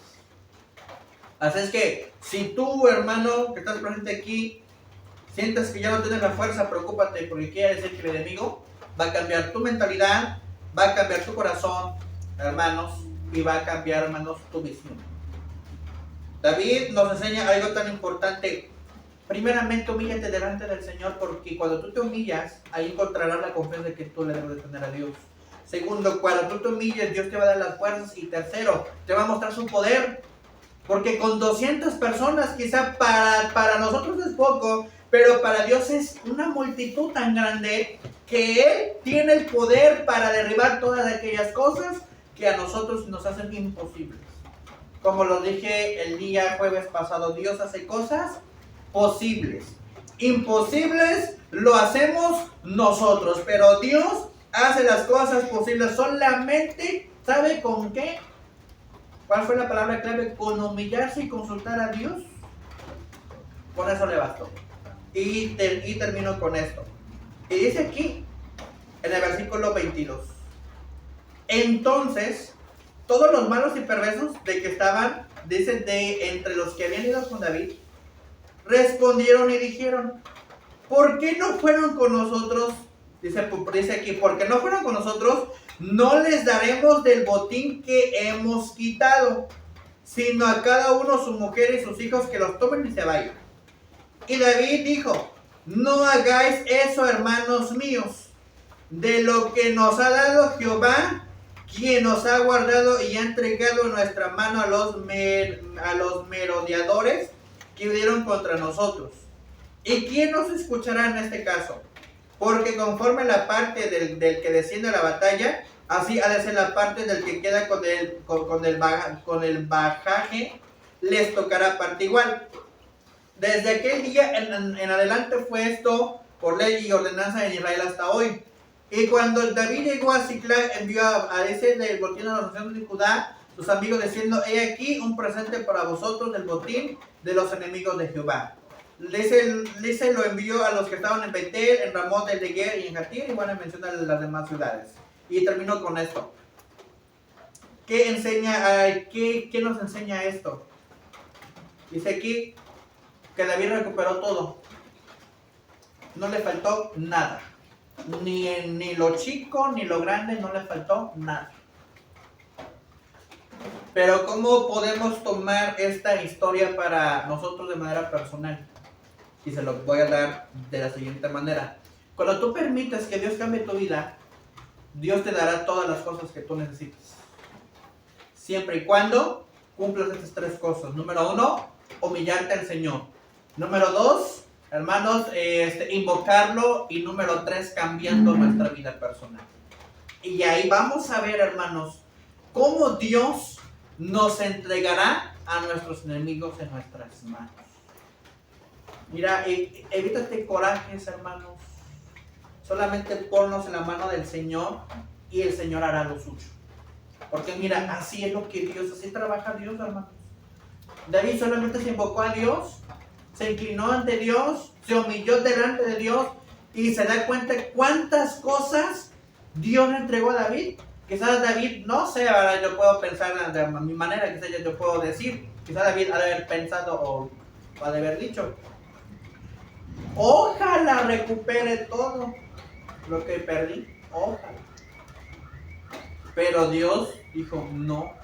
Así es que, si tú, hermano, que estás presente aquí, sientes que ya no tienes la fuerza, preocúpate, porque quiere decir que el enemigo va a cambiar tu mentalidad, va a cambiar tu corazón, hermanos, y va a cambiar, hermanos, tu visión. David nos enseña algo tan importante. Primeramente, humíllate delante del Señor, porque cuando tú te humillas, ahí encontrarás la confianza que tú le debes de tener a Dios. Segundo, cuando tú te humilles, Dios te va a dar las fuerzas. Y tercero, te va a mostrar su poder. Porque con 200 personas, quizá para nosotros es poco, pero para Dios es una multitud tan grande que Él tiene el poder para derribar todas aquellas cosas que a nosotros nos hacen imposibles. Como lo dije el día jueves pasado, Dios hace cosas posibles. Imposibles lo hacemos nosotros, pero Dios hace las cosas posibles solamente, ¿sabe con qué? ¿Cuál fue la palabra clave? Con humillarse y consultar a Dios. Con eso le bastó. Y termino con esto. Y dice aquí, en el versículo 22. Entonces, todos los malos y perversos de que estaban, dice, de entre los que habían ido con David, respondieron y dijeron, ¿por qué no fueron con nosotros? Dice aquí, ¿por qué no fueron con nosotros? No les daremos del botín que hemos quitado, sino a cada uno su mujer y sus hijos que los tomen y se vayan. Y David dijo, no hagáis eso, hermanos míos, de lo que nos ha dado Jehová, quien nos ha guardado y ha entregado en nuestra mano a los merodeadores que vinieron contra nosotros. ¿Y quién nos escuchará en este caso? Porque conforme la parte del que desciende a la batalla, así ha de ser la parte del que queda con el bajaje, les tocará parte igual. Desde aquel día en adelante fue esto por ley y ordenanza en Israel hasta hoy. Y cuando David llegó a Siclag, envió a ese del botín a los ancianos de Judá, sus amigos, diciendo, he aquí un presente para vosotros del botín de los enemigos de Jehová. Dice lo envió a los que estaban en Betel, en Ramot de Deguer y en Jatir, y bueno, menciona las demás ciudades. Y termino con esto. ¿Qué nos enseña esto? Dice aquí que David recuperó todo. No le faltó nada. Ni lo chico, ni lo grande, no le faltó nada. Pero ¿cómo podemos tomar esta historia para nosotros de manera personal? Y se lo voy a dar de la siguiente manera. Cuando tú permites que Dios cambie tu vida, Dios te dará todas las cosas que tú necesites. Siempre y cuando cumplas estas tres cosas. Número 1, humillarte al Señor. Número 2, hermanos, invocarlo. Y número 3, cambiando nuestra vida personal. Y ahí vamos a ver, hermanos, cómo Dios nos entregará a nuestros enemigos en nuestras manos. Mira, evítate corajes, hermanos. Solamente ponnos en la mano del Señor y el Señor hará lo suyo. Porque mira, así es lo que Dios, así trabaja Dios, hermanos. David solamente se invocó a Dios, se inclinó ante Dios, se humilló delante de Dios y se da cuenta cuántas cosas Dios le entregó a David. Quizás David, no sé, ahora yo puedo pensar de mi manera, quizás yo puedo decir, quizás David ha de haber pensado o ha de haber dicho, ojalá recupere todo lo que perdí, ojalá. Pero Dios dijo, no.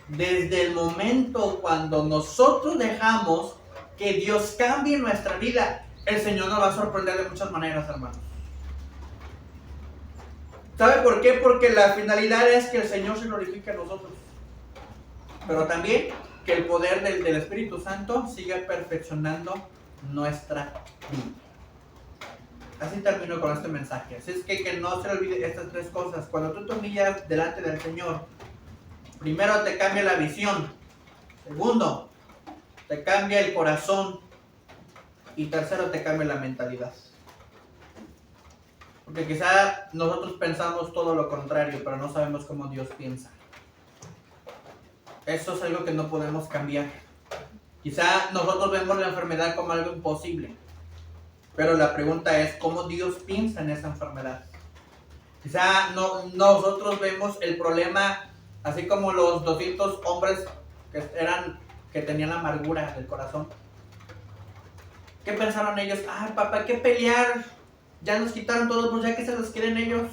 Desde el momento cuando nosotros dejamos que Dios cambie nuestra vida, el Señor nos va a sorprender de muchas maneras, hermanos. ¿Sabe por qué? Porque la finalidad es que el Señor se glorifique a nosotros. Pero también que el poder del Espíritu Santo siga perfeccionando nuestra vida. Así termino con este mensaje. Así es que no se olvide estas tres cosas. Cuando tú te humillas delante del Señor, primero te cambia la visión. Segundo, te cambia el corazón. Y tercero, te cambia la mentalidad. Porque quizá nosotros pensamos todo lo contrario, pero no sabemos cómo Dios piensa. Eso es algo que no podemos cambiar. Quizá nosotros vemos la enfermedad como algo imposible, pero la pregunta es cómo Dios piensa en esa enfermedad. Quizá nosotros vemos el problema así como los 200 hombres que tenían amargura del corazón. ¿Qué pensaron ellos? Papá, hay que pelear. Ya nos quitaron todos, pues ya que se los quieren ellos.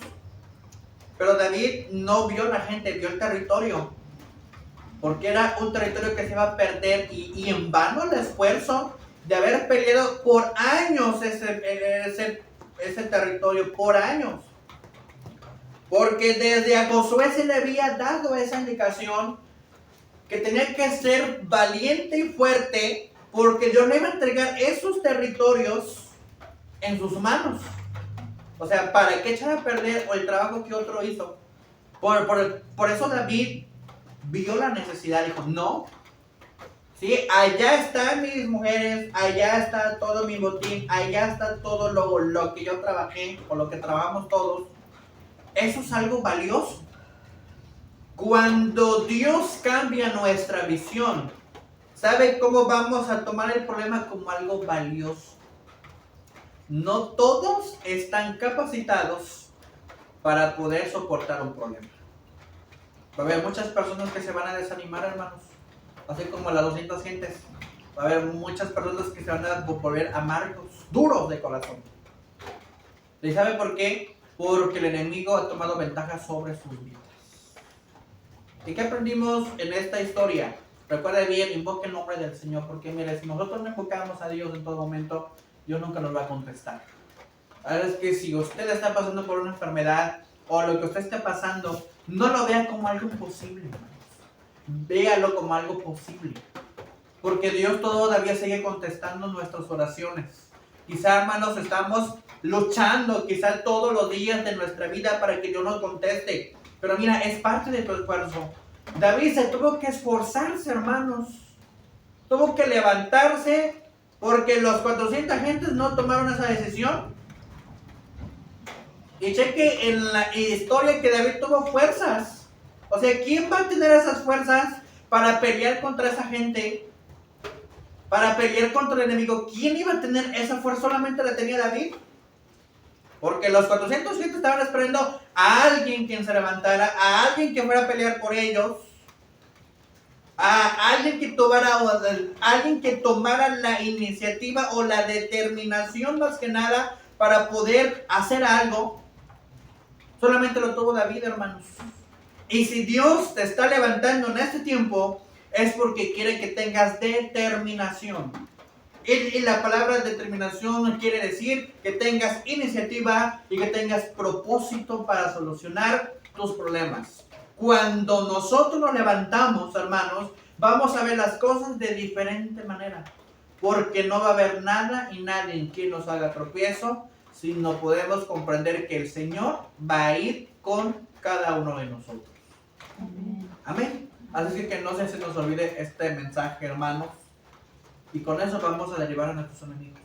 Pero David no vio la gente, vio el territorio. Porque era un territorio que se iba a perder. Y en vano el esfuerzo de haber peleado por años ese territorio, por años. Porque desde a Josué se le había dado esa indicación que tenía que ser valiente y fuerte, porque Dios le iba a entregar esos territorios en sus manos. O sea, ¿para qué echar a perder el trabajo que otro hizo? Por eso David vio la necesidad, dijo, no, ¿sí? Allá están mis mujeres, allá está todo mi botín, allá está todo lo que yo trabajé, o lo que trabajamos todos. Eso es algo valioso. Cuando Dios cambia nuestra visión, ¿sabe cómo vamos a tomar el problema como algo valioso? No todos están capacitados para poder soportar un problema. Va a haber muchas personas que se van a desanimar, hermanos, así como las 200 gentes. Va a haber muchas personas que se van a volver amargos, duros de corazón. ¿Y sabe por qué? Porque el enemigo ha tomado ventaja sobre sus vidas. ¿Y qué aprendimos en esta historia? Recuerde bien, invoque el nombre del Señor, porque mire, si nosotros no invocamos a Dios en todo momento, Dios nunca nos va a contestar. Ahora es que si usted está pasando por una enfermedad, o lo que usted está pasando, no lo vea como algo imposible, hermanos. Véalo como algo posible. Porque Dios todavía sigue contestando nuestras oraciones. Quizá, hermanos, estamos luchando, quizá todos los días de nuestra vida para que Dios nos conteste. Pero mira, es parte de tu esfuerzo. David se tuvo que esforzarse, hermanos. Tuvo que levantarse porque los 400 gentes no tomaron esa decisión. Y cheque en la historia que David tuvo fuerzas. O sea, ¿quién va a tener esas fuerzas para pelear contra esa gente? Para pelear contra el enemigo. ¿Quién iba a tener esa fuerza? Solamente la tenía David. Porque los 400 gentes estaban esperando a alguien quien se levantara, a alguien que fuera a pelear por ellos, a alguien que tomara la iniciativa o la determinación más que nada para poder hacer algo. Solamente lo tuvo David, hermanos. Y si Dios te está levantando en este tiempo, es porque quiere que tengas determinación. Y la palabra determinación quiere decir que tengas iniciativa y que tengas propósito para solucionar tus problemas. Cuando nosotros nos levantamos, hermanos, vamos a ver las cosas de diferente manera. Porque no va a haber nada y nadie en quien nos haga tropiezo, si no podemos comprender que el Señor va a ir con cada uno de nosotros. Amén. Amén. Así que no se nos olvide este mensaje, hermanos. Y con eso vamos a derribar a nuestros enemigos.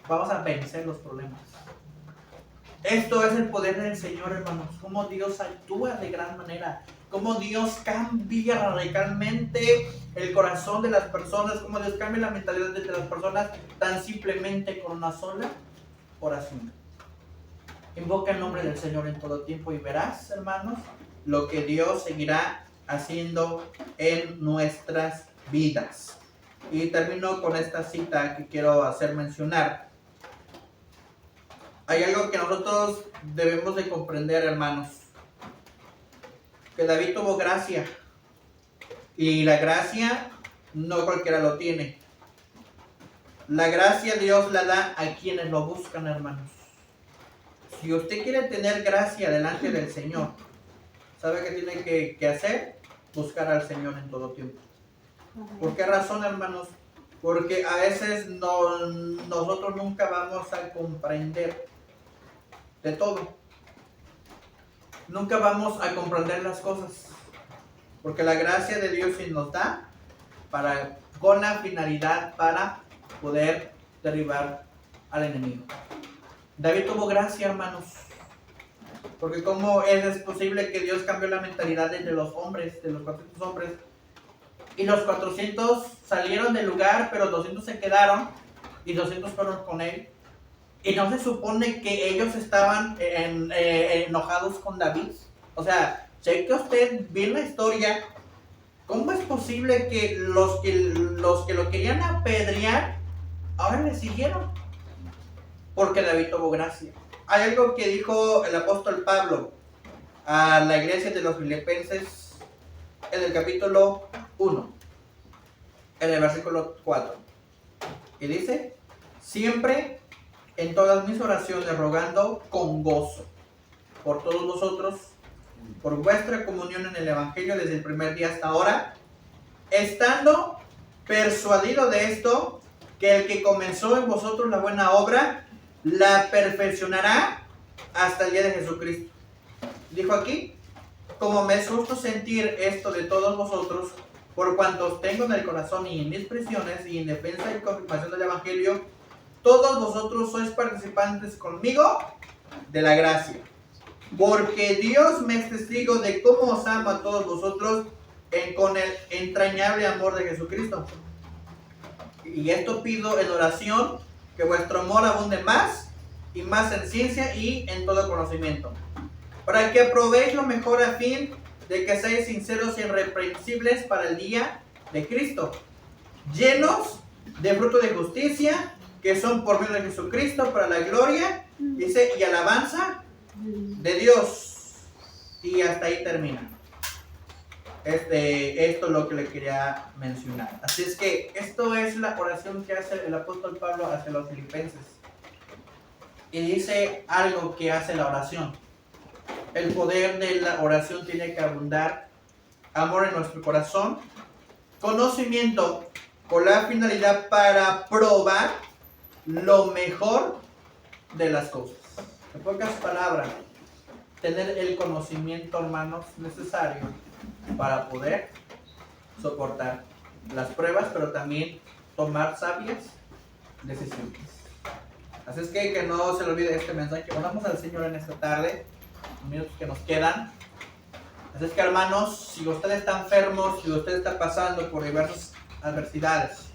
Vamos a vencer los problemas. Esto es el poder del Señor, hermanos. Cómo Dios actúa de gran manera. Cómo Dios cambia radicalmente el corazón de las personas. Cómo Dios cambia la mentalidad de las personas tan simplemente con una sola oración. Invoca el nombre del Señor en todo tiempo y verás, hermanos, lo que Dios seguirá haciendo en nuestras vidas. Y termino con esta cita que quiero hacer mencionar. Hay algo que nosotros debemos de comprender, hermanos. Que David tuvo gracia. Y la gracia no cualquiera lo tiene. La gracia Dios la da a quienes lo buscan, hermanos. Si usted quiere tener gracia delante del Señor, ¿sabe qué tiene que hacer? Buscar al Señor en todo tiempo. ¿Por qué razón, hermanos? Porque a veces nosotros nunca vamos a comprender de todo. Nunca vamos a comprender las cosas. Porque la gracia de Dios sí nos da con la finalidad para poder derribar al enemigo. David tuvo gracia, hermanos. Porque cómo es posible que Dios cambió la mentalidad de los hombres, de los 400 hombres. Y los 400 salieron del lugar, pero 200 se quedaron y 200 fueron con él. Y no se supone que ellos estaban enojados con David. O sea, cheque usted bien la historia. ¿Cómo es posible que los que lo querían apedrear ahora le siguieron? Porque David tuvo gracia. Hay algo que dijo el apóstol Pablo a la iglesia de los Filipenses en el capítulo 1, en el versículo 4. Y dice: siempre en todas mis oraciones rogando con gozo por todos vosotros, por vuestra comunión en el Evangelio desde el primer día hasta ahora, estando persuadido de esto, que el que comenzó en vosotros la buena obra, la perfeccionará hasta el día de Jesucristo. Dijo aquí: como me es justo sentir esto de todos vosotros, por cuanto os tengo en el corazón y en mis prisiones y en defensa y confirmación del Evangelio, todos vosotros sois participantes conmigo de la gracia. Porque Dios me es testigo de cómo os amo a todos vosotros con el entrañable amor de Jesucristo. Y esto pido en oración, que vuestro amor abunde más y más en ciencia y en todo conocimiento, para que aprobéis lo mejor a fin de que seáis sinceros e irreprensibles para el día de Cristo, llenos de fruto de justicia, que son por medio de Jesucristo para la gloria, dice, y alabanza de Dios. Y hasta ahí termina. Esto es lo que le quería mencionar. Así es que esto es la oración que hace el apóstol Pablo hacia los filipenses. Y dice algo que hace la oración. El poder de la oración tiene que abundar amor en nuestro corazón, conocimiento con la finalidad para probar lo mejor de las cosas. En pocas palabras, tener el conocimiento, hermanos, necesario para poder soportar las pruebas, pero también tomar sabias decisiones. Así es que no se le olvide este mensaje. Oramos al Señor en esta tarde, los minutos que nos quedan. Así es que, hermanos, si usted está enfermo, si usted está pasando por diversas adversidades,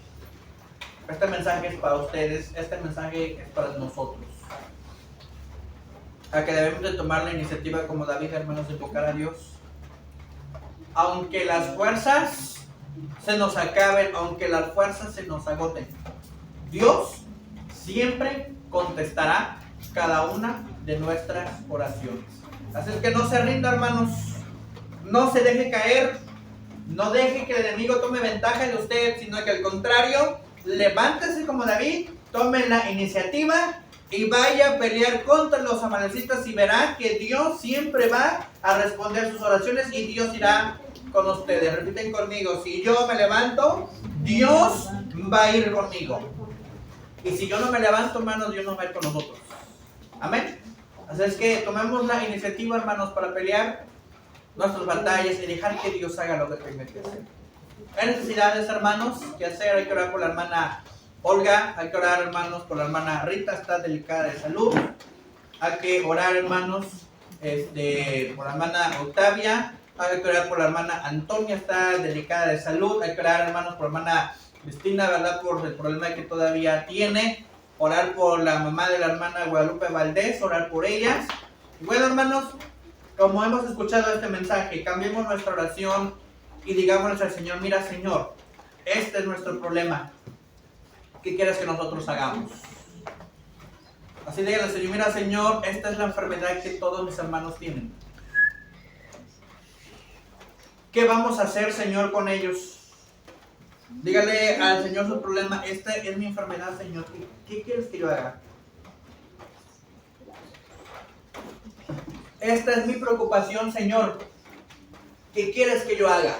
este mensaje es para ustedes, este mensaje es para nosotros. A que debemos de tomar la iniciativa como David, hermanos, de invocar a Dios. Aunque las fuerzas se nos acaben, aunque las fuerzas se nos agoten, Dios siempre contestará cada una de nuestras oraciones. Así es que no se rinda, hermanos, no se deje caer, no deje que el enemigo tome ventaja de usted, sino que al contrario, levántese como David, tome la iniciativa y vaya a pelear contra los amalecitas y verá que Dios siempre va a responder sus oraciones y Dios irá con ustedes. Repiten conmigo: si yo me levanto, Dios va a ir conmigo. Y si yo no me levanto, hermanos, Dios no va a ir con nosotros. Amén. Así es que tomemos la iniciativa, hermanos, para pelear nuestras batallas y dejar que Dios haga lo que tenga que hacer. Hay necesidades, hermanos, que hacer. Hay que orar por la hermana Olga, hay que orar, hermanos, por la hermana Rita, está delicada de salud. Hay que orar, hermanos, por la hermana Octavia. Hay que orar por la hermana Antonia, está delicada de salud. Hay que orar, hermanos, por la hermana Cristina, ¿verdad? Por el problema que todavía tiene. Orar por la mamá de la hermana Guadalupe Valdés, orar por ellas. Y bueno, hermanos, como hemos escuchado este mensaje, cambiemos nuestra oración y digámosle al Señor: mira, Señor, este es nuestro problema. ¿Qué quieres que nosotros hagamos? Así dígale al Señor: mira, Señor, esta es la enfermedad que todos mis hermanos tienen. ¿Qué vamos a hacer, Señor, con ellos? Dígale al Señor su problema: esta es mi enfermedad, Señor. ¿Qué quieres que yo haga? Esta es mi preocupación, Señor. ¿Qué quieres que yo haga?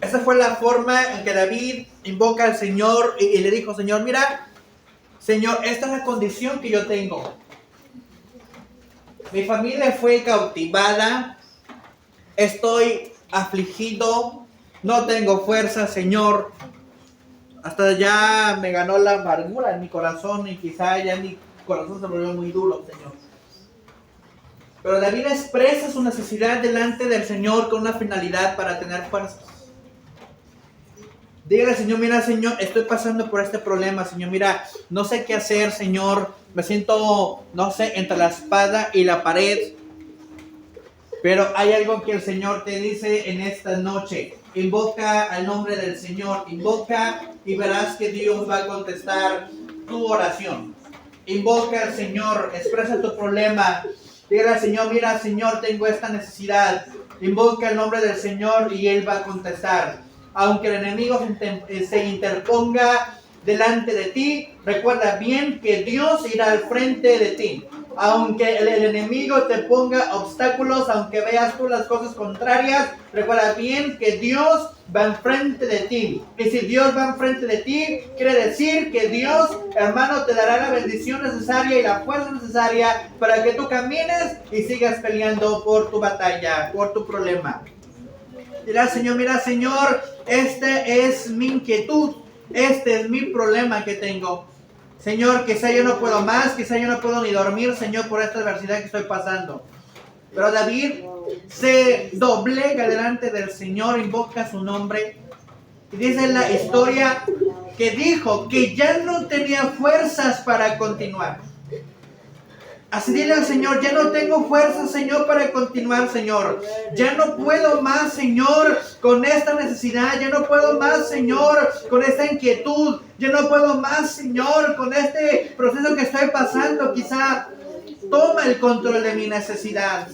Esa fue la forma en que David invoca al Señor y le dijo: Señor, mira, Señor, esta es la condición que yo tengo. Mi familia fue cautivada, estoy afligido, no tengo fuerza, Señor. Hasta ya me ganó la amargura en mi corazón y quizá ya mi corazón se volvió muy duro, Señor. Pero David expresa su necesidad delante del Señor con una finalidad para tener fuerzas. Dígale al Señor: mira, Señor, estoy pasando por este problema, Señor, mira, no sé qué hacer, Señor, me siento, no sé, entre la espada y la pared. Pero hay algo que el Señor te dice en esta noche: invoca al nombre del Señor, invoca y verás que Dios va a contestar tu oración. Invoca al Señor, expresa tu problema. Dígale al Señor: mira, Señor, tengo esta necesidad. Invoca el nombre del Señor y Él va a contestar. Aunque el enemigo se interponga delante de ti, recuerda bien que Dios irá al frente de ti. Aunque el enemigo te ponga obstáculos, aunque veas tú las cosas contrarias, recuerda bien que Dios va enfrente de ti. Y si Dios va enfrente de ti, quiere decir que Dios, hermano, te dará la bendición necesaria y la fuerza necesaria para que tú camines y sigas peleando por tu batalla, por tu problema. Dile al Señor: mira, Señor, esta es mi inquietud, este es mi problema que tengo. Señor, quizá yo no puedo más, quizá yo no puedo ni dormir, Señor, por esta adversidad que estoy pasando. Pero David se doblega delante del Señor, invoca su nombre. Y dice la historia que dijo que ya no tenía fuerzas para continuar. Así dile al Señor, ya no tengo fuerzas, Señor, para continuar, Señor. Ya no puedo más, Señor, con esta necesidad. Ya no puedo más, Señor, con esta inquietud. Ya no puedo más, Señor, con este proceso que estoy pasando. Quizá toma el control de mi necesidad.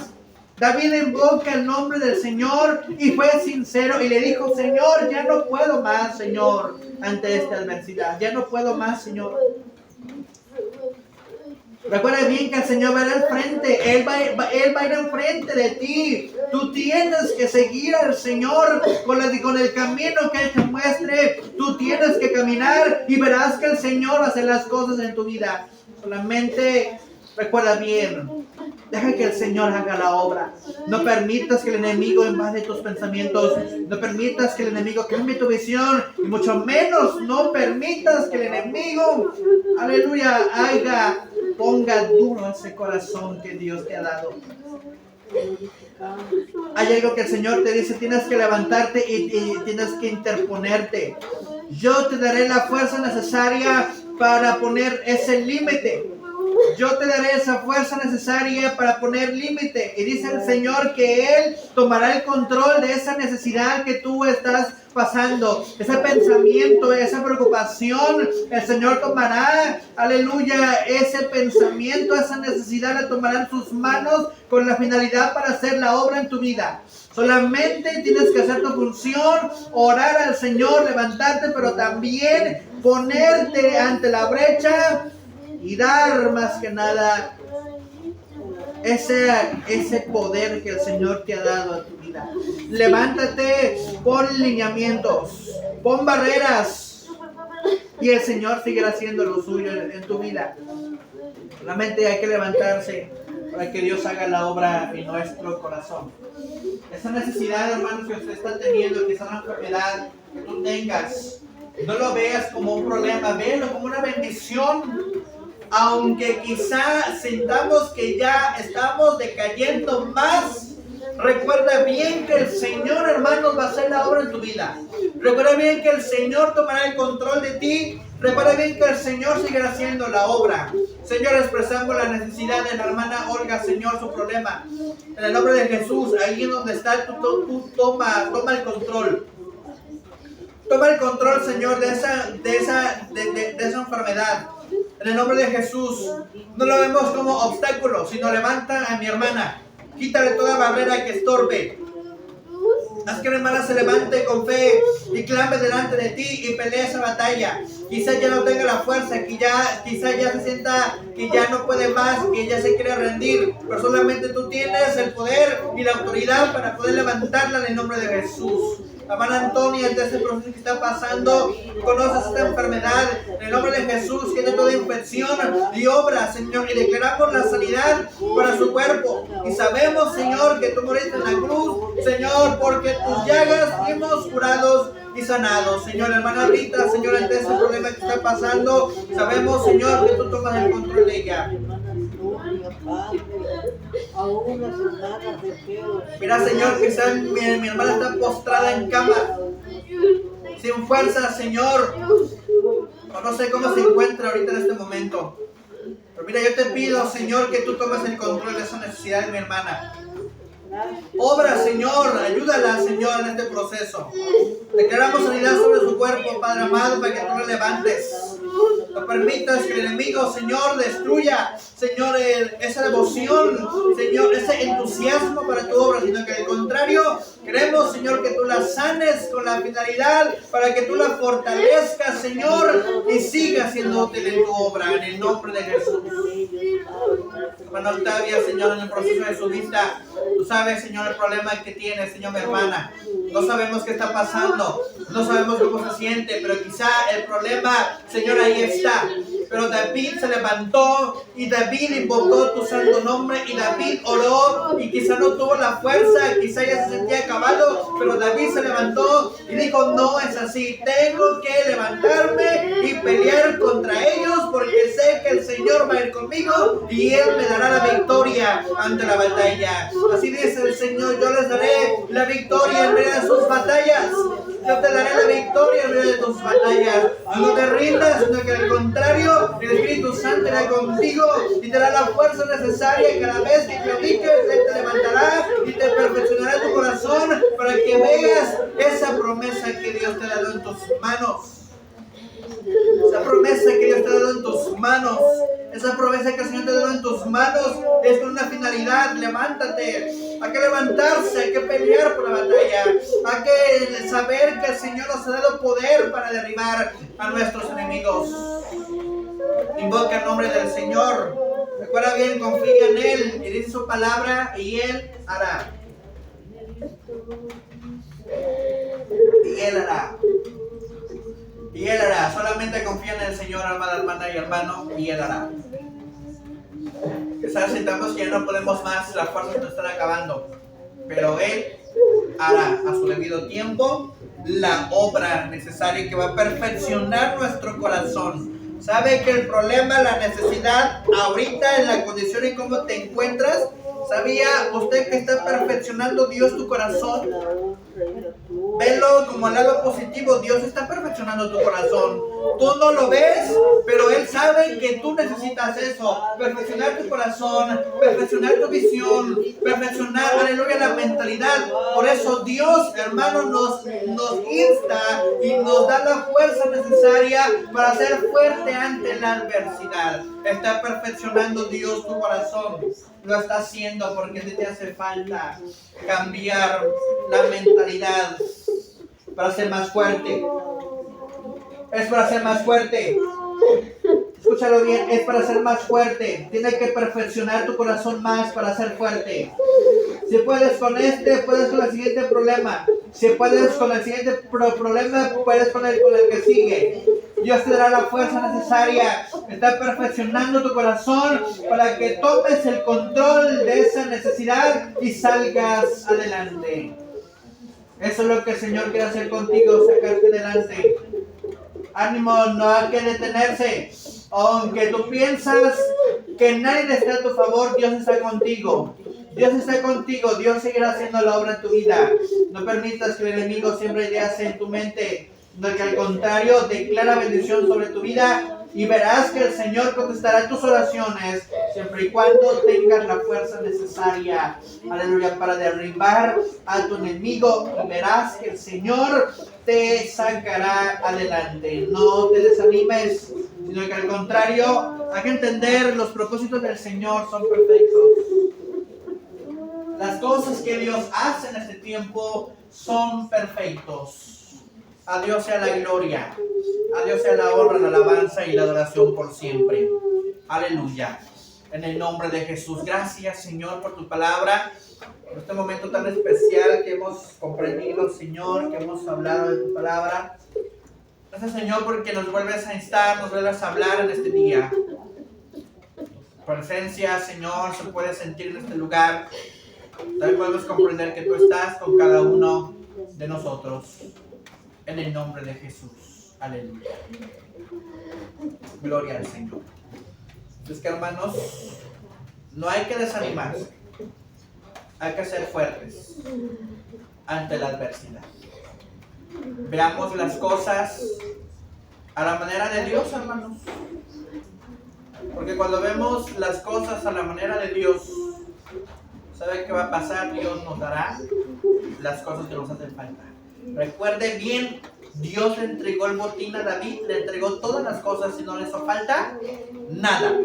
David invoca el nombre del Señor y fue sincero y le dijo, Señor, ya no puedo más, Señor, ante esta adversidad. Ya no puedo más, Señor. Recuerda bien que el Señor va a ir al frente. Él va a ir enfrente de ti. Tú tienes que seguir al Señor con el camino que Él te muestre. Tú tienes que caminar y verás que el Señor va a hacer las cosas en tu vida. Solamente recuerda bien. Deja que el Señor haga la obra. No permitas que el enemigo invade tus pensamientos. No permitas que el enemigo cambie tu visión. Y mucho menos no permitas que el enemigo, aleluya, ponga duro ese corazón que Dios te ha dado. Hay algo que el Señor te dice, tienes que levantarte y tienes que interponerte. Yo te daré la fuerza necesaria para poner ese límite. Yo te daré esa fuerza necesaria para poner límite. Y dice el Señor que Él tomará el control de esa necesidad que tú estás pasando. Ese pensamiento, esa preocupación, el Señor tomará, aleluya, ese pensamiento, esa necesidad la tomará en sus manos con la finalidad para hacer la obra en tu vida. Solamente tienes que hacer tu función, orar al Señor, levantarte, pero también ponerte ante la brecha y dar más que nada ese poder que el Señor te ha dado a tu vida. Levántate, pon lineamientos, pon barreras y el Señor seguirá haciendo lo suyo en tu vida. Solamente hay que levantarse para que Dios haga la obra en nuestro corazón. Esa necesidad, hermanos, que usted está teniendo, quizá una enfermedad que tú tengas, no lo veas como un problema, véalo como una bendición. Aunque quizá sintamos que ya estamos decayendo más, recuerda bien que el Señor, hermanos, va a hacer la obra en tu vida. Recuerda bien que el Señor tomará el control de ti. Recuerda bien que el Señor seguirá haciendo la obra. Señor, expresamos la necesidad de la hermana Olga, Señor, su problema. En el nombre de Jesús, ahí en donde está, tú toma el control. Toma el control, Señor, de esa enfermedad. En el nombre de Jesús, no lo vemos como obstáculo, sino levanta a mi hermana. Quítale toda barrera que estorbe. Haz que la hermana se levante con fe y clame delante de ti y pelee esa batalla. Quizá ya no tenga la fuerza, quizá ya se sienta que ya no puede más, que ya se quiere rendir. Pero solamente tú tienes el poder y la autoridad para poder levantarla en el nombre de Jesús. Hermana Antonia, ante este proceso que está pasando, conoces esta enfermedad, en el nombre de Jesús, que de toda infección y obra, Señor, y declaramos la sanidad para su cuerpo. Y sabemos, Señor, que tú moriste en la cruz, Señor, porque tus llagas fuimos curados y sanados. Señor, hermana Rita, Señor, ante este problema que está pasando, sabemos, Señor, que tú tomas el control de ella. Mira, Señor, quizás mi hermana está postrada en cama, sin fuerza, Señor, o no sé cómo se encuentra ahorita en este momento. Pero mira, yo te pido, Señor, que tú tomes el control de esa necesidad de mi hermana. Obra, Señor, ayúdala, Señor, en este proceso. Declaramos sanidad sobre su cuerpo, Padre amado, para que tú lo levantes. No permitas que el enemigo, Señor, destruya, Señor, esa devoción, Señor, ese entusiasmo para tu obra, sino que al contrario, queremos, Señor, que tú la sanes con la finalidad para que tú la fortalezcas, Señor, y siga siendo útil en tu obra, en el nombre de Jesús. Hermana Octavia, Señor, en el proceso de su vida, tú sabes, Señor, el problema que tiene, Señor, mi hermana. No sabemos qué está pasando, no sabemos cómo se siente, pero quizá el problema, Señor, ahí está. Pero David se levantó y David invocó tu santo nombre y David oró y quizá no tuvo la fuerza, quizá ya se sentía acabado, pero David se levantó y dijo, no es así, tengo que levantarme y pelear contra ellos porque sé que el Señor va a ir conmigo y Él me dará la victoria ante la batalla. Así dice el Señor, yo les daré la victoria en medio de sus batallas. Yo te daré la victoria en medio de tus batallas. No te rindas, sino que al contrario, el Espíritu Santo irá contigo y te dará la fuerza necesaria. Cada vez que prediques, Él te levantará y te perfeccionará tu corazón para que veas esa promesa que Dios te ha dado en tus manos. Esa promesa que Dios te ha dado en tus manos. Esa promesa que el Señor te ha dado en tus manos es con una finalidad. Levántate. Hay que levantarse, hay que pelear por la batalla. Hay que saber que el Señor nos ha dado poder para derribar a nuestros enemigos. Invoca el nombre del Señor. Recuerda bien, confía en Él y dice su palabra y Él hará. Y Él hará. Y Él hará. Solamente confía en el Señor, amada hermana y hermano, y Él hará. Quizás sintamos que ya no podemos más, las fuerzas nos están acabando, pero Él hará a su debido tiempo la obra necesaria que va a perfeccionar nuestro corazón. ¿Sabe que el problema, la necesidad ahorita en la condición en cómo te encuentras? ¿Sabía usted que está perfeccionando Dios tu corazón? Velo como el lado positivo. Dios está perfeccionando tu corazón. Tú no lo ves, pero Él sabe que tú necesitas eso. Perfeccionar tu corazón, perfeccionar tu visión, perfeccionar, aleluya, la mentalidad. Por eso Dios, hermano, nos insta y nos da la fuerza necesaria para ser fuerte ante la adversidad. Está perfeccionando Dios tu corazón. Lo está haciendo porque te hace falta cambiar la mentalidad para ser más fuerte. Es para ser más fuerte. Escúchalo bien, es para ser más fuerte. Tienes que perfeccionar tu corazón más para ser fuerte. Si puedes con este, puedes con el siguiente problema. Si puedes con el siguiente problema, puedes con el que sigue. Dios te dará la fuerza necesaria. Está perfeccionando tu corazón para que tomes el control de esa necesidad y salgas adelante. Eso es lo que el Señor quiere hacer contigo, sacarte adelante. Ánimo, no hay que detenerse. Aunque tú piensas que nadie está a tu favor, Dios está contigo. Dios está contigo, Dios seguirá haciendo la obra en tu vida. No permitas que el enemigo siembre ideas en tu mente. No, que al contrario, declara bendición sobre tu vida y verás que el Señor contestará tus oraciones siempre y cuando tengas la fuerza necesaria, aleluya, para derribar a tu enemigo, y verás que el Señor te sacará adelante. No te desanimes, sino que al contrario, hay que entender los propósitos del Señor son perfectos. Las cosas que Dios hace en este tiempo son perfectos. A Dios sea la gloria, a Dios sea la honra, la alabanza y la adoración por siempre. Aleluya. En el nombre de Jesús. Gracias, Señor, por tu palabra. Por este momento tan especial que hemos comprendido, Señor, que hemos hablado de tu palabra. Gracias, Señor, porque nos vuelves a instar, nos vuelves a hablar en este día. Tu presencia, Señor, se puede sentir en este lugar. También podemos comprender que tú estás con cada uno de nosotros. En el nombre de Jesús. Aleluya. Gloria al Señor. Es que, hermanos, no hay que desanimarse. Hay que ser fuertes ante la adversidad. Veamos las cosas a la manera de Dios, hermanos. Porque cuando vemos las cosas a la manera de Dios, ¿sabe qué va a pasar? Dios nos dará las cosas que nos hacen falta. Recuerde bien, Dios le entregó el botín a David, le entregó todas las cosas y no le hizo falta nada.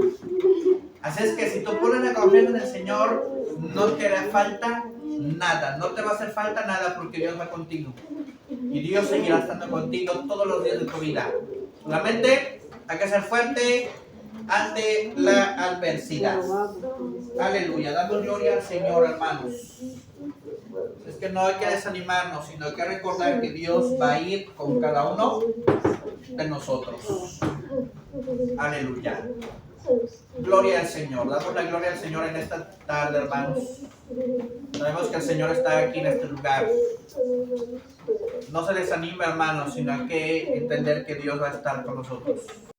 Así es que si tú pones la confianza en el Señor, no te hará falta nada, no te va a hacer falta nada porque Dios va contigo. Y Dios seguirá estando contigo todos los días de tu vida. Solamente hay que ser fuerte ante la adversidad. Aleluya, damos gloria al Señor, hermanos. Es que no hay que desanimarnos, sino hay que recordar que Dios va a ir con cada uno de nosotros. Aleluya. Gloria al Señor. Damos la gloria al Señor en esta tarde, hermanos. Sabemos que el Señor está aquí en este lugar. No se desanime, hermanos, sino hay que entender que Dios va a estar con nosotros.